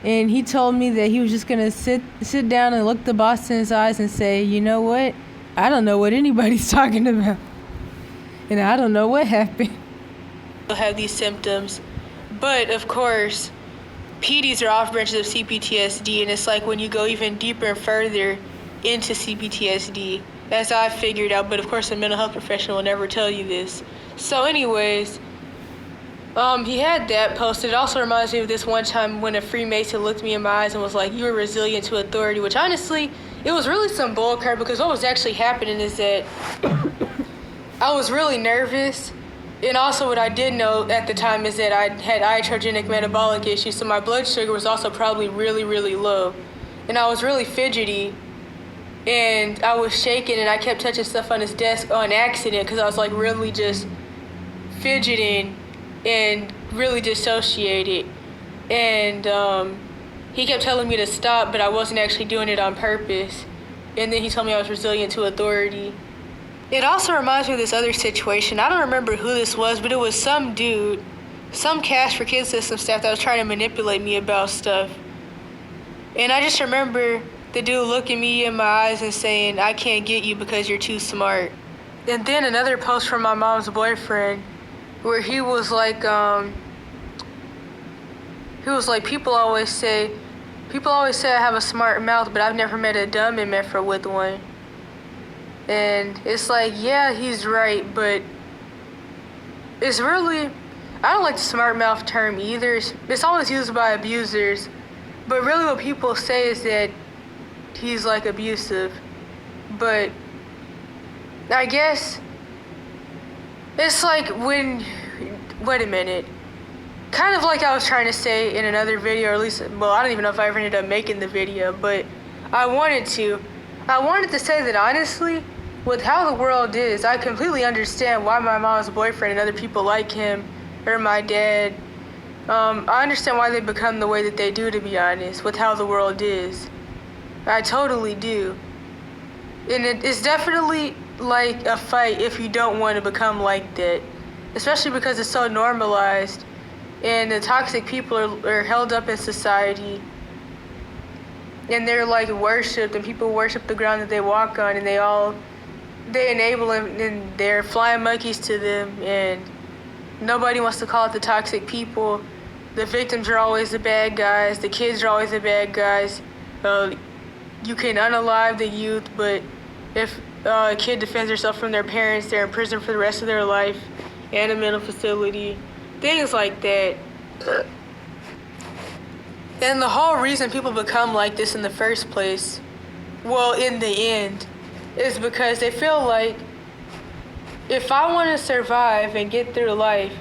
And he told me that he was just gonna sit down and look the boss in his eyes and say, you know what? I don't know what anybody's talking about. And I don't know what happened. Have these symptoms. But of course, PDs are off branches of CPTSD, and it's like when you go even deeper and further into CPTSD, as I figured out, but of course a mental health professional will never tell you this. So anyways, he had that posted. It also reminds me of this one time when a Freemason looked me in my eyes and was like, you were resilient to authority, which honestly, it was really some bullcrap, because what was actually happening is that I was really nervous. And also what I did know at the time is that I had iatrogenic metabolic issues, so my blood sugar was also probably really, really low. And I was really fidgety, and I was shaking, and I kept touching stuff on his desk on accident because I was like really just fidgeting and really dissociated. And he kept telling me to stop, but I wasn't actually doing it on purpose. And then he told me I was resilient to authority. It also reminds me of this other situation. I don't remember who this was, but it was some dude, some Cash for Kids system staff that was trying to manipulate me about stuff. And I just remember the dude looking me in my eyes and saying, I can't get you because you're too smart. And then another post from my mom's boyfriend where he was like, people always say I have a smart mouth, but I've never met a dumb MFer with one. And it's like, yeah, he's right, but it's really, I don't like the smart mouth term either. It's always used by abusers, but really what people say is that he's like abusive. But I guess it's like when, wait a minute, kind of like I was trying to say in another video, or at least, well, I don't even know if I ever ended up making the video, but I wanted to say that honestly, with how the world is, I completely understand why my mom's boyfriend and other people like him, or my dad, I understand why they become the way that they do, to be honest, with how the world is. I totally do. And it's definitely like a fight if you don't want to become like that, especially because it's so normalized and the toxic people are held up in society, and they're like worshipped, and people worship the ground that they walk on, and they enable them, and they're flying monkeys to them, and nobody wants to call it the toxic people. The victims are always the bad guys, the kids are always the bad guys. You can unalive the youth, but if a kid defends herself from their parents, they're in prison for the rest of their life, and a mental facility, things like that. And the whole reason people become like this in the first place, well, in the end, is because they feel like, if I want to survive and get through life,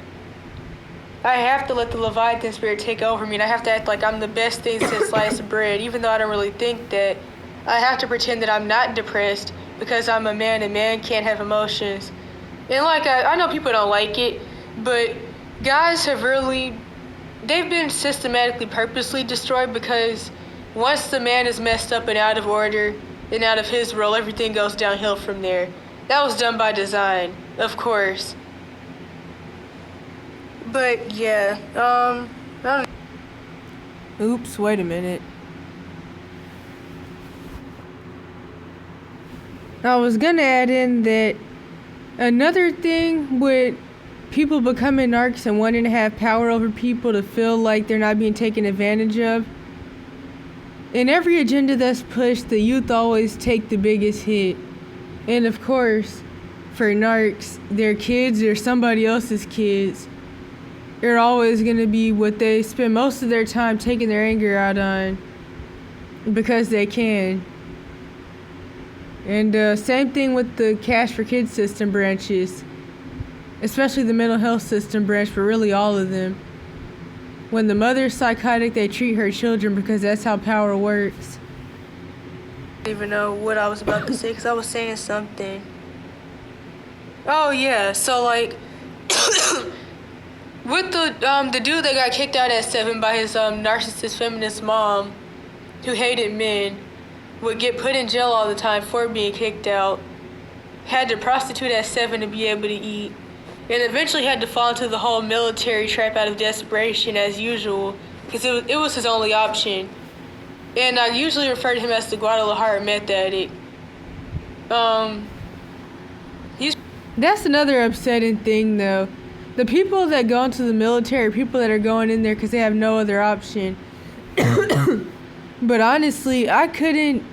I have to let the Leviathan spirit take over me, and I have to act like I'm the best thing since sliced bread, even though I don't really think that. I have to pretend that I'm not depressed because I'm a man, and man can't have emotions. And like, I know people don't like it, but guys have they've been systematically, purposely destroyed, because once the man is messed up and out of order and out of his role, everything goes downhill from there. That was done by design, of course. But yeah, I don't. Oops, wait a minute. I was gonna add in that another thing with people becoming narcs and wanting to have power over people to feel like they're not being taken advantage of. In every agenda that's pushed, the youth always take the biggest hit. And of course, for narcs, their kids or somebody else's kids are always going to be what they spend most of their time taking their anger out on, because they can. And same thing with the Cash for Kids system branches. especially the mental health system branch, but really all of them. When the mother's psychotic, they treat her children because that's how power works. I don't even know what I was about to say because I was saying something. Oh yeah, so like with the dude that got kicked out at 7 by his narcissist feminist mom, who hated men, would get put in jail all the time for being kicked out, had to prostitute at 7 to be able to eat, and eventually had to fall into the whole military trap out of desperation as usual, because it was his only option. And I usually refer to him as the Guadalajara meth addict. That's another upsetting thing, though. The people that go into the military, people that are going in there because they have no other option. But honestly, I couldn't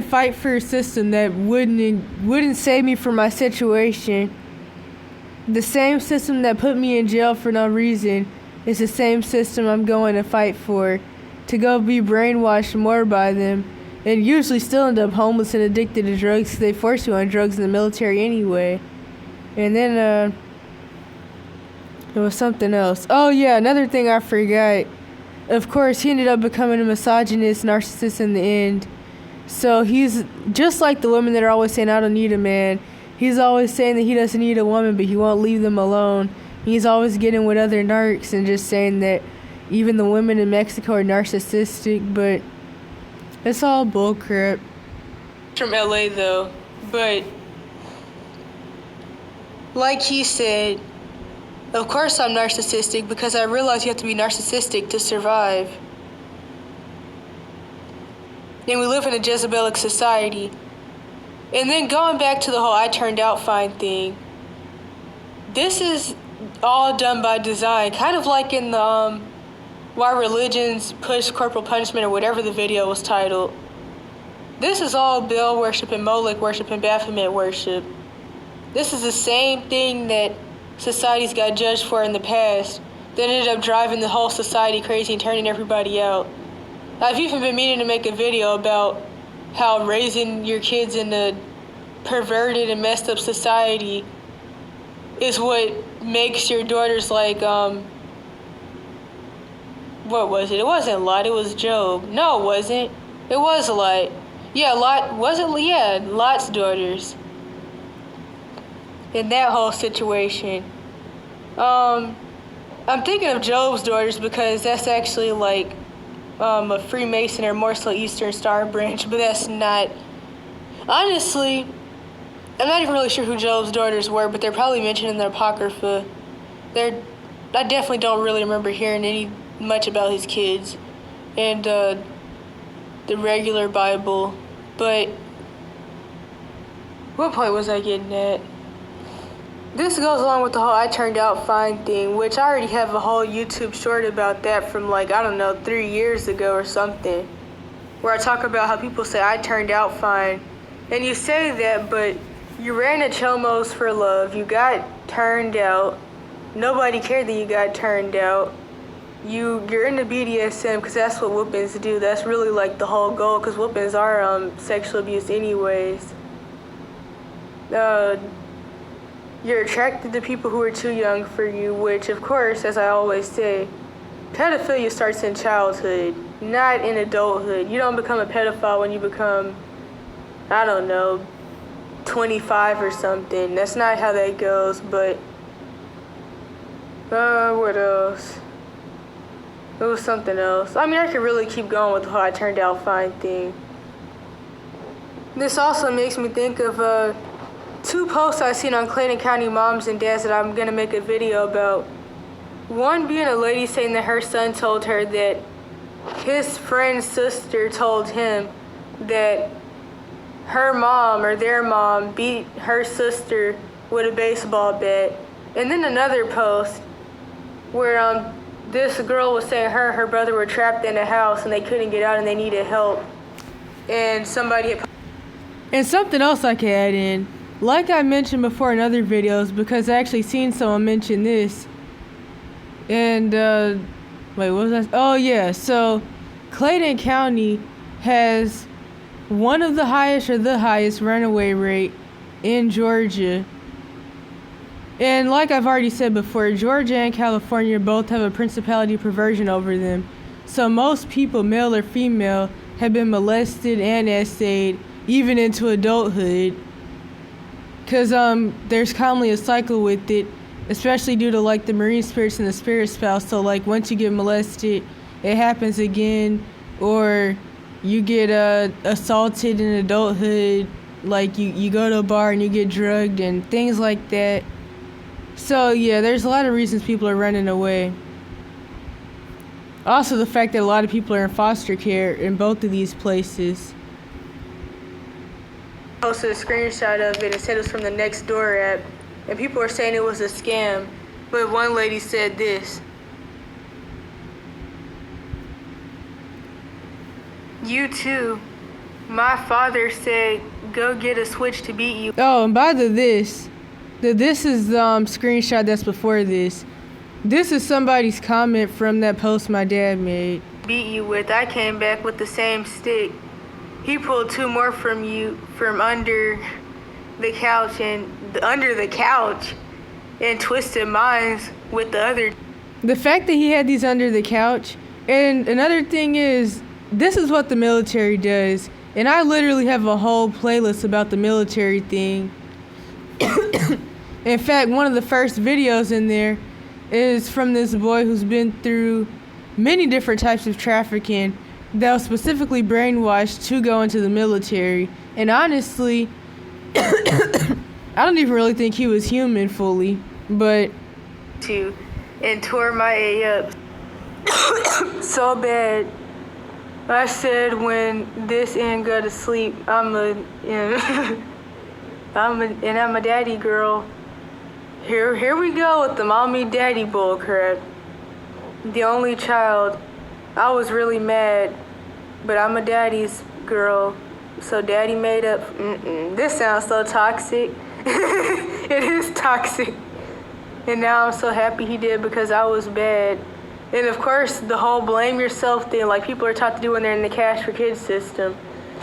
fight for a system that wouldn't save me from my situation. The same system that put me in jail for no reason is the same system I'm going to fight for, to go be brainwashed more by them, and usually still end up homeless and addicted to drugs because they force you on drugs in the military anyway. And then there was something else. Oh yeah, another thing I forgot. Of course, he ended up becoming a misogynist narcissist in the end. So he's just like the women that are always saying, I don't need a man. He's always saying that he doesn't need a woman, but he won't leave them alone. He's always getting with other narcs and just saying that even the women in Mexico are narcissistic, but it's all bullcrap. From LA though, but like he said, of course I'm narcissistic because I realize you have to be narcissistic to survive. And we live in a Jezebelic society. And then going back to the whole I turned out fine thing, this is all done by design, kind of like in the Why Religions Push Corporal Punishment, or whatever the video was titled. This is all Baal worship and Molech worship and Baphomet worship. This is the same thing that societies got judged for in the past that ended up driving the whole society crazy and turning everybody out. I've even been meaning to make a video about how raising your kids in a perverted and messed up society is what makes your daughters like, what was it? It wasn't Lot, it was Job. No, it wasn't. It was Lot. Yeah, Lot, wasn't, yeah, Lot's daughters. In that whole situation. I'm thinking of Job's daughters because that's actually like a Freemason or more so Eastern Star branch, but that's not. Honestly, I'm not even really sure who Job's daughters were, but they're probably mentioned in the Apocrypha. I definitely don't really remember hearing much about his kids and the regular Bible, but what point was I getting at? This goes along with the whole I turned out fine thing, which I already have a whole YouTube short about that from like, I don't know, 3 years ago or something, where I talk about how people say I turned out fine. And you say that, but you ran at Chomos for love, you got turned out, nobody cared that you got turned out, you're into BDSM because that's what whoopens do. That's really like the whole goal, because whoopens are sexual abuse anyways. You're attracted to people who are too young for you, which, of course, as I always say, pedophilia starts in childhood, not in adulthood. You don't become a pedophile when you become, I don't know, 25 or something. That's not how that goes, but, what else? It was something else. I mean, I could really keep going with the whole I turned out fine thing. This also makes me think of, 2 posts I've seen on Clayton County moms and dads that I'm going to make a video about. One being a lady saying that her son told her that his friend's sister told him that her mom or their mom beat her sister with a baseball bat. And then another post where this girl was saying her brother were trapped in a house and they couldn't get out and they needed help. And somebody had... And something else I could add in. Like I mentioned before in other videos, because I actually seen someone mention this. And, wait, what was that? Oh, yeah. So, Clayton County has one of the highest or the highest runaway rate in Georgia. And like I've already said before, Georgia and California both have a principality perversion over them. So most people, male or female, have been molested and essayed, even into adulthood. Because there's commonly a cycle with it, especially due to like the marine spirits and the spirit spouse. So like once you get molested, it happens again, or you get assaulted in adulthood, like you go to a bar and you get drugged and things like that. So yeah, there's a lot of reasons people are running away. Also the fact that a lot of people are in foster care in both of these places. I posted a screenshot of it and said it was from the Nextdoor app, and people were saying it was a scam, but one lady said this: "You too. My father said, go get a switch to beat you." Oh, and by this is the screenshot that's before this. This is somebody's comment from that post my dad made. "Beat you with. I came back with the same stick. He pulled 2 more from you from under the couch and twisted mine with the other." The fact that he had these under the couch, and another thing is, this is what the military does. And I literally have a whole playlist about the military thing. In fact, one of the first videos in there is from this boy who's been through many different types of trafficking that was specifically brainwashed to go into the military. And honestly, I don't even really think he was human fully, but... And tore my A up so bad. I said when this end go to sleep, I'm a daddy girl. Here we go with the mommy daddy bullcrap. The only child. I was really mad, but I'm a daddy's girl, so daddy made up. This sounds so toxic. It is toxic. And now I'm so happy he did because I was bad. And of course, the whole blame yourself thing, like people are taught to do when they're in the cash for kids system.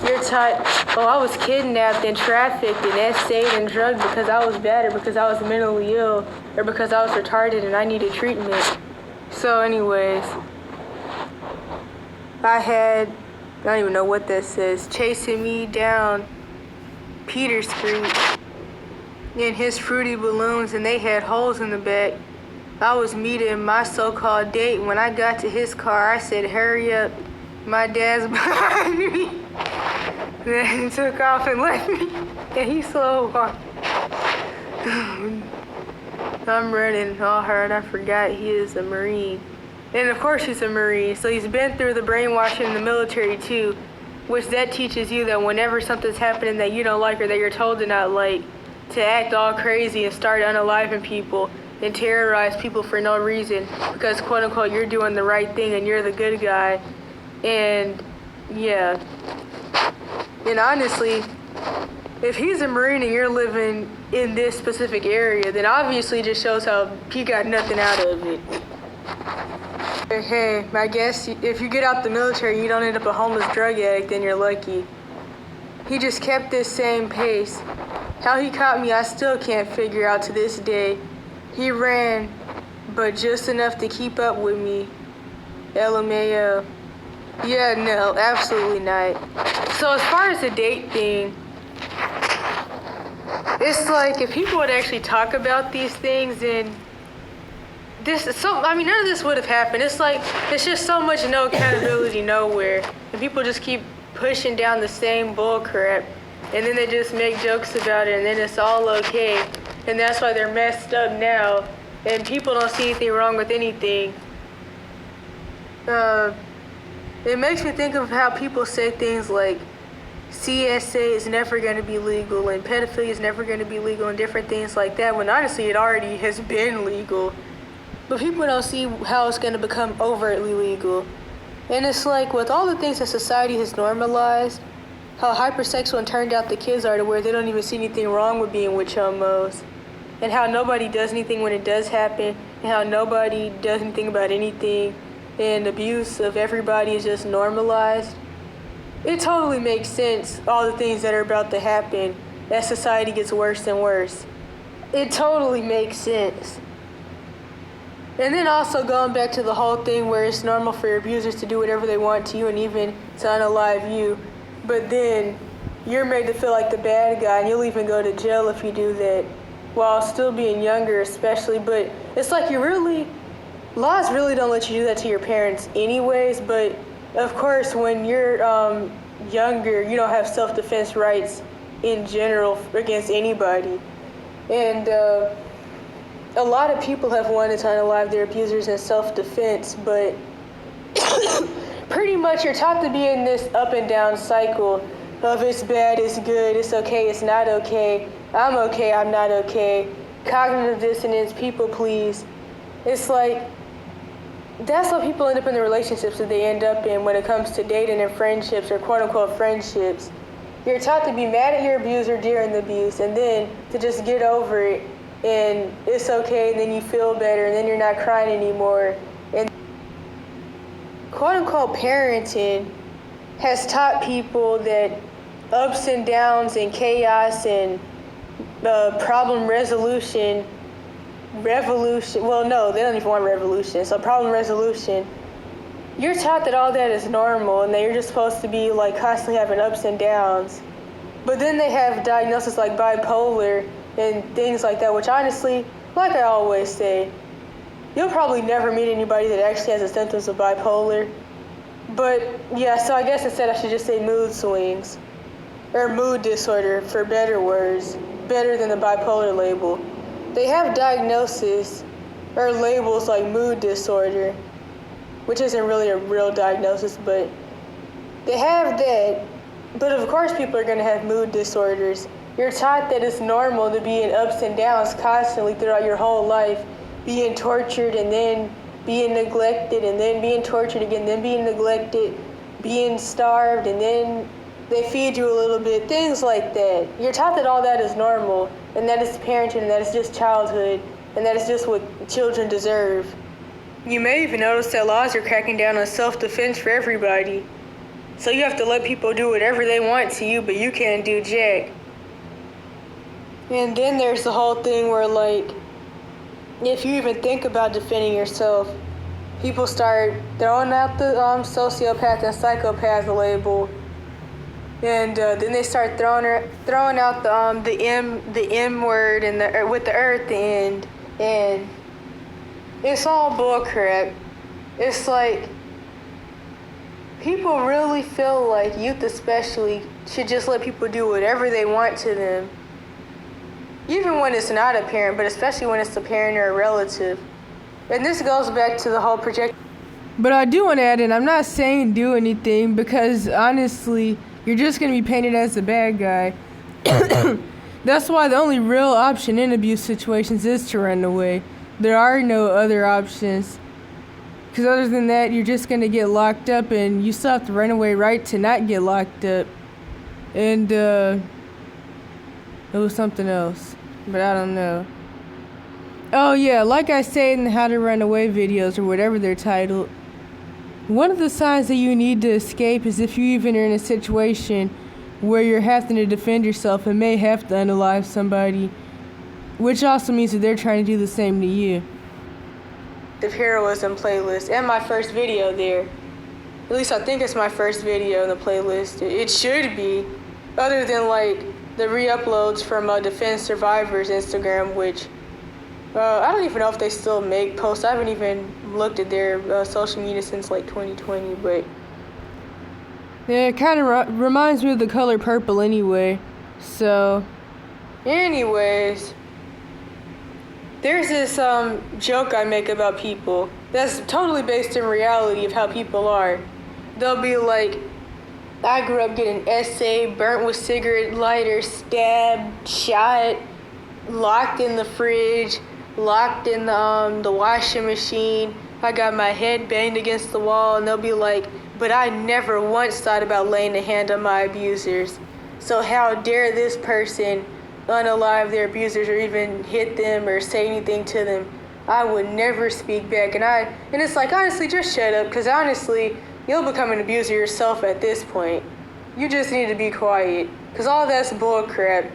You're taught, oh, I was kidnapped and trafficked and S.A.'d and drugged because I was bad, or because I was mentally ill, or because I was retarded and I needed treatment. So anyways, I don't even know what that says, chasing me down Peter Street in his fruity balloons, and they had holes in the back. I was meeting my so-called date. When I got to his car, I said, hurry up, my dad's behind me. Then he took off and left me, and he slow walked. I'm running all hard. I forgot he is a Marine. And of course he's a Marine, so he's been through the brainwashing in the military too, which that teaches you that whenever something's happening that you don't like or that you're told to not like, to act all crazy and start unaliving people and terrorize people for no reason because, quote unquote, you're doing the right thing and you're the good guy. And yeah. And honestly, if he's a Marine and you're living in this specific area, then obviously it just shows how he got nothing out of it. Hey, I guess if you get out the military, you don't end up a homeless drug addict, then you're lucky. He just kept this same pace. How he caught me, I still can't figure out to this day. He ran, but just enough to keep up with me. LMAO. Yeah, no, absolutely not. So as far as the date thing, it's like if people would actually talk about these things, and none of this would have happened. It's like there's just so much no accountability nowhere, and people just keep pushing down the same bullcrap, and then they just make jokes about it, and then it's all okay, and that's why they're messed up now, and people don't see anything wrong with anything. It makes me think of how people say things like CSA is never going to be legal and pedophilia is never going to be legal and different things like that, when honestly it already has been legal. But people don't see how it's going to become overtly legal. And it's like with all the things that society has normalized, how hypersexual and turned out the kids are to where they don't even see anything wrong with being with chumos, and how nobody does anything when it does happen, and how nobody does anything about anything, and abuse of everybody is just normalized. It totally makes sense, all the things that are about to happen as society gets worse and worse. it totally makes sense. And then also going back to the whole thing where it's normal for your abusers to do whatever they want to you and even to unalive you, but then you're made to feel like the bad guy and you'll even go to jail if you do that while still being younger especially. But it's like laws really don't let you do that to your parents anyways, but of course when you're younger you don't have self-defense rights in general against anybody. And a lot of people have wanted to unalive their abusers in self-defense, but pretty much you're taught to be in this up and down cycle of it's bad, it's good, it's okay, it's not okay, I'm not okay, cognitive dissonance, people please. It's like, that's how people end up in the relationships that they end up in when it comes to dating and friendships or quote-unquote friendships. You're taught to be mad at your abuser during the abuse and then to just get over it and it's okay, and then you feel better, and then you're not crying anymore. And quote-unquote parenting has taught people that ups and downs and chaos and problem resolution, well, no, they don't even want revolution, so problem resolution. You're taught that all that is normal and that you're just supposed to be like constantly having ups and downs. But then they have diagnoses like bipolar and things like that, which honestly, like I always say, you'll probably never meet anybody that actually has the symptoms of bipolar. But yeah, so I guess instead I should just say mood swings or mood disorder for better words, better than the bipolar label. They have diagnoses or labels like mood disorder, which isn't really a real diagnosis, but they have that. But of course people are going to have mood disorders. You're taught that it's normal to be in ups and downs constantly throughout your whole life, being tortured and then being neglected and then being tortured again, then being neglected, being starved, and then they feed you a little bit, things like that. You're taught that all that is normal, and that is parenting, and that is just childhood, and that is just what children deserve. You may even notice that laws are cracking down on self-defense for everybody. So you have to let people do whatever they want to you, but you can't do jack. And then there's the whole thing where, like, if you even think about defending yourself, people start throwing out the sociopath and psychopath label, and then they start throwing out the M word and with the earth at the end, and it's all bullcrap. It's like people really feel like youth especially should just let people do whatever they want to them. Even when it's not a parent, but especially when it's a parent or a relative. And this goes back to the whole projective. But I do want to add in, I'm not saying do anything because honestly, you're just going to be painted as the bad guy. That's why the only real option in abuse situations is to run away. There are no other options. Because other than that, you're just going to get locked up and you still have to run away right to not get locked up. And it was something else, but I don't know. Oh yeah, like I say in the How to Run Away videos or whatever they're titled, one of the signs that you need to escape is if you even are in a situation where you're having to defend yourself and may have to unalive somebody, which also means that they're trying to do the same to you. The heroism playlist and my first video there. At least I think it's my first video in the playlist. It should be, other than like the re-uploads from Defense Survivors Instagram, which I don't even know if they still make posts. I haven't even looked at their social media since like 2020, but yeah, it kind of reminds me of the color purple anyway. So anyways, there's this joke I make about people that's totally based in reality of how people are. They'll be like, I grew up getting S.A, burnt with cigarette lighters, stabbed, shot, locked in the fridge, locked in the washing machine. I got my head banged against the wall, and they'll be like, but I never once thought about laying a hand on my abusers. So how dare this person unalive their abusers or even hit them or say anything to them? I would never speak back. And it's like, honestly, just shut up, because honestly, you'll become an abuser yourself at this point. You just need to be quiet, because all that's bull crap.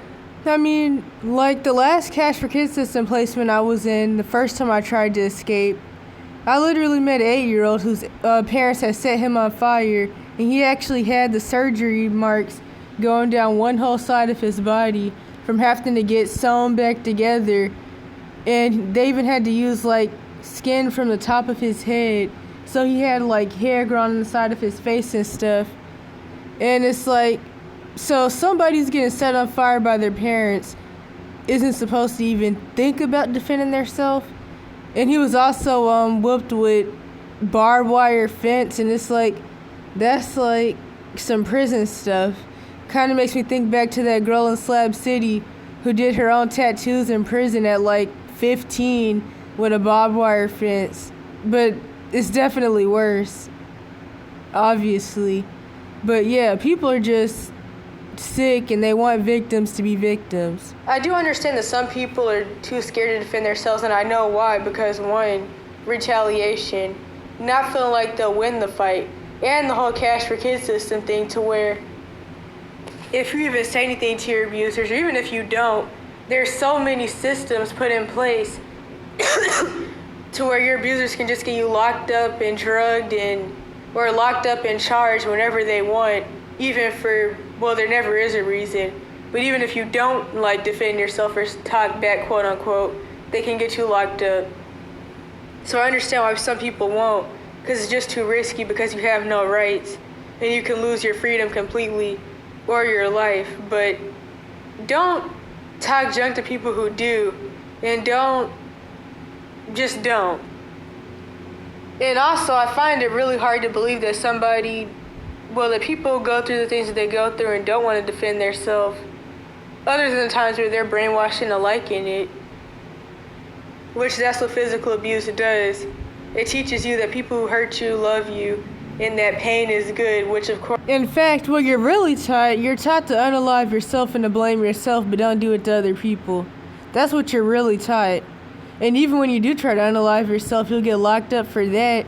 I mean, like the last Cash for Kids system placement I was in, the first time I tried to escape, I literally met an 8-year-old whose parents had set him on fire, and he actually had the surgery marks going down one whole side of his body from having to get sewn back together. And they even had to use like skin from the top of his head, so he had like hair growing on the side of his face and stuff. And it's like, so somebody's getting set on fire by their parents isn't supposed to even think about defending themselves. And he was also whooped with barbed wire fence, and it's like, that's like some prison stuff. Kind of makes me think back to that girl in Slab City who did her own tattoos in prison at like 15 with a barbed wire fence. But it's definitely worse, obviously. But yeah, people are just sick and they want victims to be victims. I do understand that some people are too scared to defend themselves, and I know why. Because one, retaliation, not feeling like they'll win the fight, and the whole Cash for Kids system thing, to where if you even say anything to your abusers, or even if you don't, there's so many systems put in place to where your abusers can just get you locked up and drugged or locked up and charged whenever they want, even for, well, there never is a reason. But even if you don't like defend yourself or talk back, quote unquote, they can get you locked up. So I understand why some people won't, because it's just too risky, because you have no rights and you can lose your freedom completely or your life. But don't talk junk to people who do, and don't. And also, I find it really hard to believe that that people go through the things that they go through and don't want to defend themselves, other than the times where they're brainwashed into liking it, which that's what physical abuse does. It teaches you that people who hurt you love you, and that pain is good, which of course... In fact, what you're really taught, you're taught to unalive yourself and to blame yourself, but don't do it to other people. That's what you're really taught. And even when you do try to unalive yourself, you'll get locked up for that.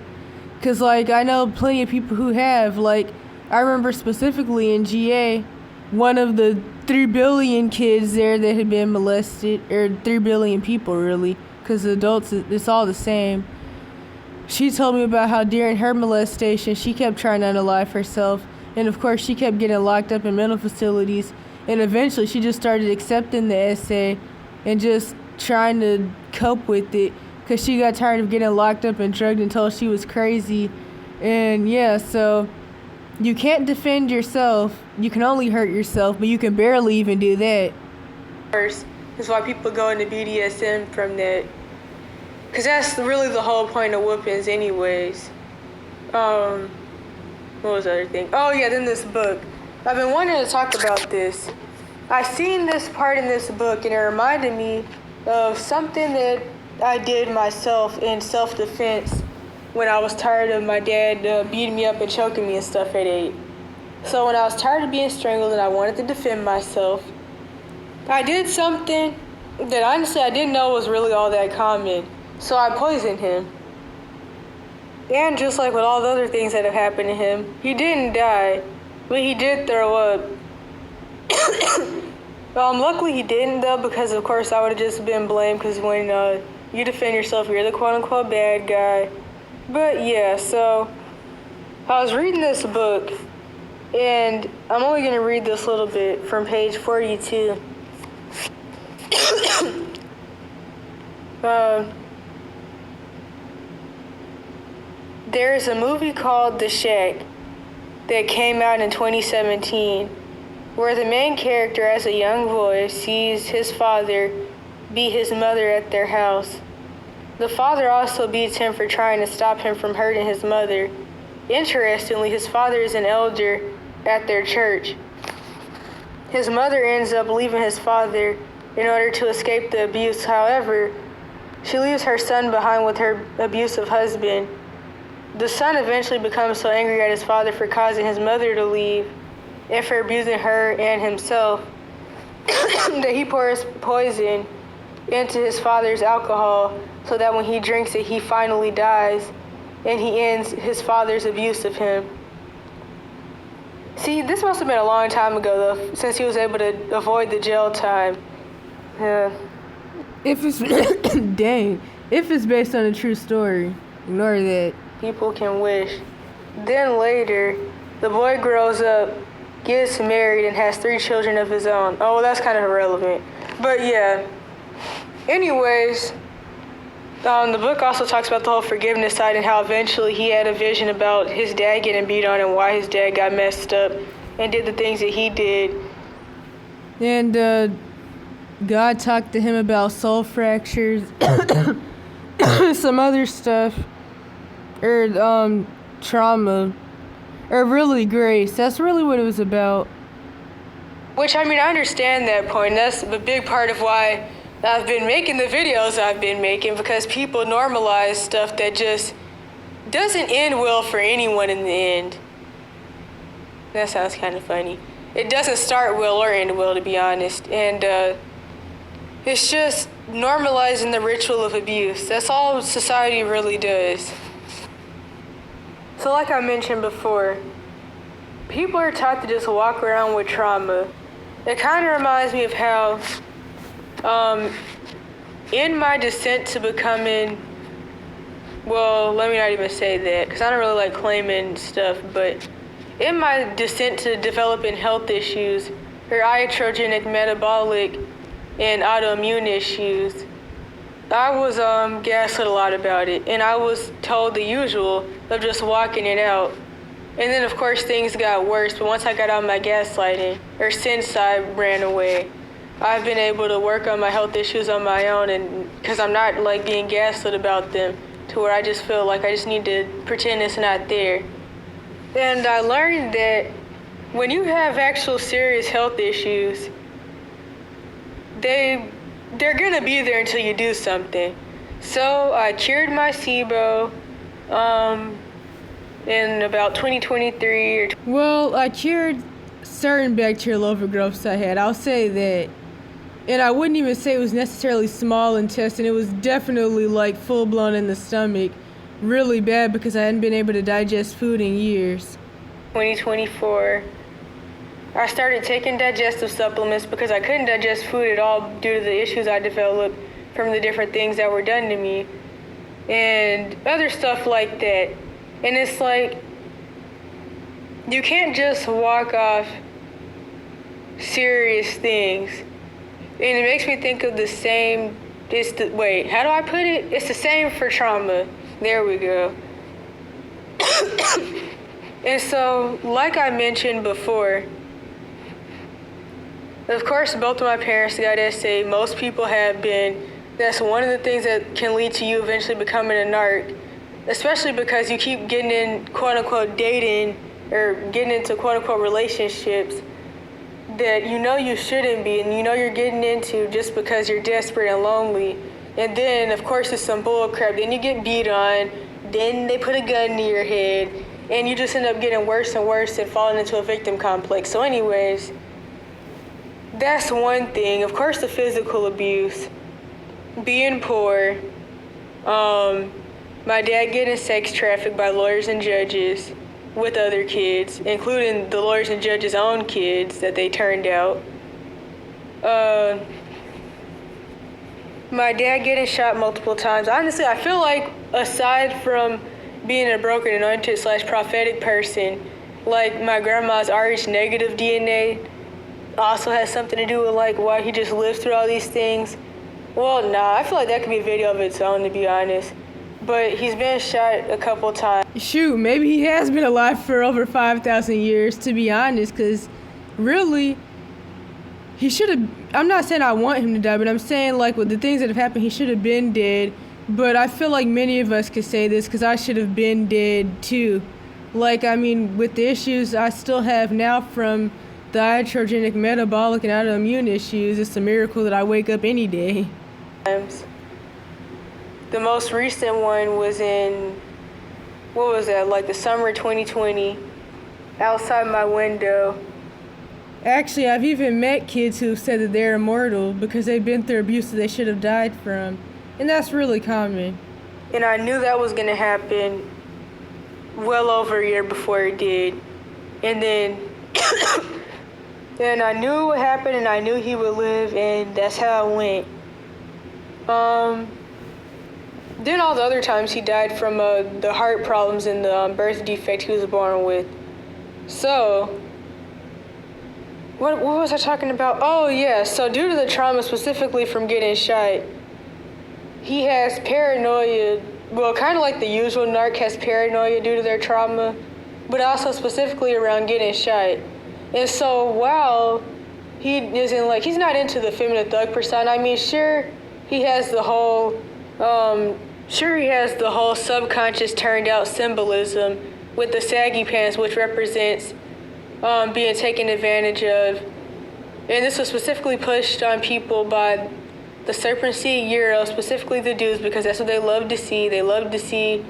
Because, like, I know plenty of people who have. Like, I remember specifically in GA, one of the 3 billion kids there that had been molested, or 3 billion people, really, because adults, it's all the same. She told me about how during her molestation, she kept trying to unalive herself. And, of course, she kept getting locked up in mental facilities. And eventually, she just started accepting the SA and just trying to cope with it, because she got tired of getting locked up and drugged and told she was crazy. And yeah, so you can't defend yourself. You can only hurt yourself, but you can barely even do that. That's why people go into BDSM from that, because that's really the whole point of Whoopens anyways. What was the other thing? Oh yeah, then this book. I've been wanting to talk about this. I seen this part in this book, and it reminded me of something that I did myself in self-defense when I was tired of my dad beating me up and choking me and stuff at 8. So when I was tired of being strangled and I wanted to defend myself, I did something that honestly I didn't know was really all that common. So I poisoned him. And just like with all the other things that have happened to him, he didn't die, but he did throw up. Luckily he didn't though, because of course I would have just been blamed, because when you defend yourself, you're the quote-unquote bad guy. But yeah, so I was reading this book, and I'm only going to read this little bit from page 42. There's a movie called The Shack that came out in 2017, where the main character as a young boy sees his father beat his mother at their house. The father also beats him for trying to stop him from hurting his mother. Interestingly, his father is an elder at their church. His mother ends up leaving his father in order to escape the abuse. However, she leaves her son behind with her abusive husband. The son eventually becomes so angry at his father for causing his mother to leave and for abusing her and himself that he pours poison into his father's alcohol so that when he drinks it, he finally dies, and he ends his father's abuse of him. See, this must have been a long time ago, though, since he was able to avoid the jail time. Yeah. If it's dang, if it's based on a true story, ignore that. People can wish. Then later, the boy grows up, gets married, and has 3 children of his own. Oh, well, that's kind of irrelevant. But yeah. Anyways, the book also talks about the whole forgiveness side and how eventually he had a vision about his dad getting beat on and why his dad got messed up and did the things that he did. And God talked to him about soul fractures, some other stuff, or trauma, or really grace. That's really what it was about. Which, I mean, I understand that point. That's a big part of why I've been making the videos I've been making, because people normalize stuff that just doesn't end well for anyone in the end. That sounds kind of funny. It doesn't start well or end well, to be honest. And it's just normalizing the ritual of abuse. That's all society really does. So like I mentioned before, people are taught to just walk around with trauma. It kind of reminds me of how in my descent to becoming, well, let me not even say that, because I don't really like claiming stuff, but in my descent to developing health issues, or iatrogenic, metabolic, and autoimmune issues, I was gaslit a lot about it, and I was told the usual of just walking it out. And then, of course, things got worse, but once I got out of my gaslighting, or since I ran away, I've been able to work on my health issues on my own, and because I'm not like being gaslit about them to where I just feel like I just need to pretend it's not there. And I learned that when you have actual serious health issues, they're gonna be there until you do something. So I cured my SIBO in about 2023. Well, I cured certain bacterial overgrowths I had. I'll say that. And I wouldn't even say it was necessarily small intestine. It was definitely like full-blown in the stomach. Really bad because I hadn't been able to digest food in years. 2024, I started taking digestive supplements because I couldn't digest food at all due to the issues I developed from the different things that were done to me. And other stuff like that. And it's like, you can't just walk off serious things. And it makes me think of the same, wait, how do I put it? It's the same for trauma. There we go. And so, like I mentioned before, of course, both of my parents got S.A. Most people have been. That's one of the things that can lead to you eventually becoming a narc, especially because you keep getting in, quote-unquote, dating or getting into, quote-unquote, relationships that you know you shouldn't be and you know you're getting into just because you're desperate and lonely. And then, of course, it's some bullcrap. Then you get beat on. Then they put a gun to your head. And you just end up getting worse and worse and falling into a victim complex. So anyways, that's one thing. Of course, the physical abuse. Being poor. My dad getting sex trafficked by lawyers and judges with other kids, including the lawyers and judges' own kids that they turned out. My dad getting shot multiple times. Honestly, I feel like aside from being a broken anointed / prophetic person, like my grandma's Rh negative DNA also has something to do with like why he just lives through all these things. Well, nah, I feel like that could be a video of its own, to be honest. But he's been shot a couple times. Shoot, maybe he has been alive for over 5,000 years, to be honest, because really, he should have, I'm not saying I want him to die, but I'm saying like with the things that have happened, he should have been dead. But I feel like many of us could say this because I should have been dead too. Like, I mean, with the issues I still have now from the iatrogenic, metabolic, and autoimmune issues, it's a miracle that I wake up any day. The most recent one was in, what was that, like the summer 2020, outside my window. Actually, I've even met kids who said that they're immortal because they've been through abuse that they should have died from. And that's really common. And I knew that was going to happen well over a year before it did. And then And I knew what happened, and I knew he would live, and that's how it went. Then all the other times he died from the heart problems and the birth defect he was born with. So, what was I talking about? Oh yeah, so due to the trauma specifically from getting shot, he has paranoia, well, kind of like the usual narc has paranoia due to their trauma, but also specifically around getting shot. And so while he isn't like, he's not into the feminine thug persona, I mean, sure, he has the whole subconscious turned out symbolism with the saggy pants, which represents being taken advantage of. And this was specifically pushed on people by the serpent seed Euro, specifically the dudes, because that's what they love to see. They love to see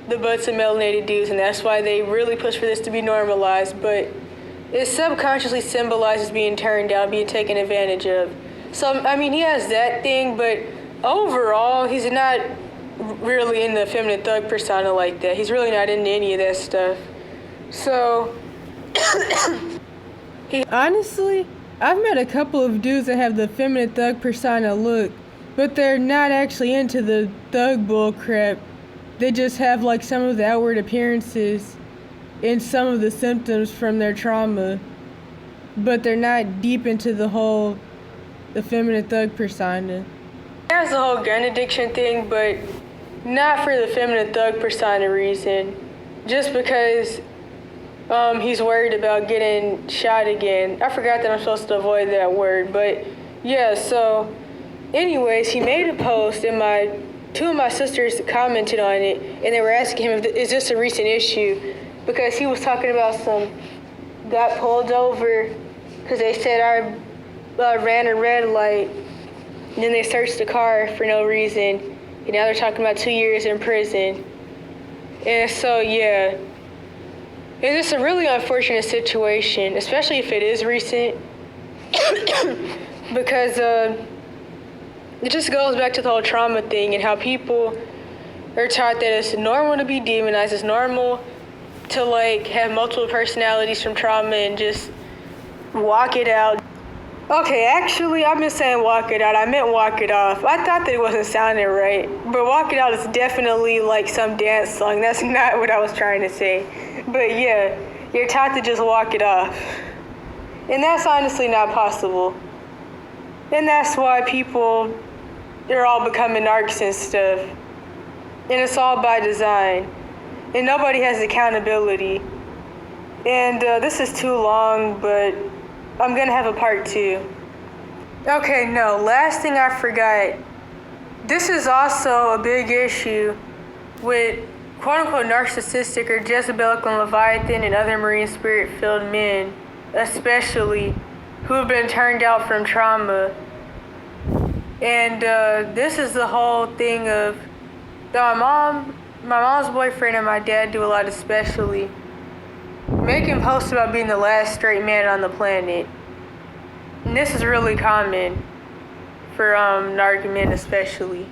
the butts of melanated dudes, and that's why they really push for this to be normalized. But it subconsciously symbolizes being turned down, being taken advantage of. So, I mean, he has that thing, but overall, he's not really in the feminine thug persona like that. He's really not into any of that stuff. So, honestly, I've met a couple of dudes that have the feminine thug persona look, but they're not actually into the thug bull crap. They just have like some of the outward appearances and some of the symptoms from their trauma, but they're not deep into the feminine thug persona. There's the whole gun addiction thing, but not for the feminine thug persona reason. Just because he's worried about getting shot again. I forgot that I'm supposed to avoid that word, but yeah, so anyways, he made a post and two of my sisters commented on it, and they were asking him, is this a recent issue? Because he was talking about got pulled over because they said I ran a red light, and then they searched the car for no reason, and now they're talking about 2 years in prison. And so, yeah. And it's a really unfortunate situation, especially if it is recent, because it just goes back to the whole trauma thing and how people are taught that it's normal to be demonized, it's normal to like have multiple personalities from trauma and just walk it out. Okay, actually, I've been saying walk it out. I meant walk it off. I thought that it wasn't sounding right, but walk it out is definitely like some dance song. That's not what I was trying to say. But yeah, you're taught to just walk it off. And that's honestly not possible. And that's why people are all becoming narcs and stuff. And it's all by design. And nobody has accountability. And this is too long, but I'm going to have a part 2. Okay, no, last thing I forgot. This is also a big issue with quote-unquote narcissistic or Jezebelic and Leviathan and other marine spirit-filled men, especially, who have been turned out from trauma. And this is the whole thing of my mom's boyfriend and my dad do a lot, especially making posts about being the last straight man on the planet. And this is really common for narc men especially.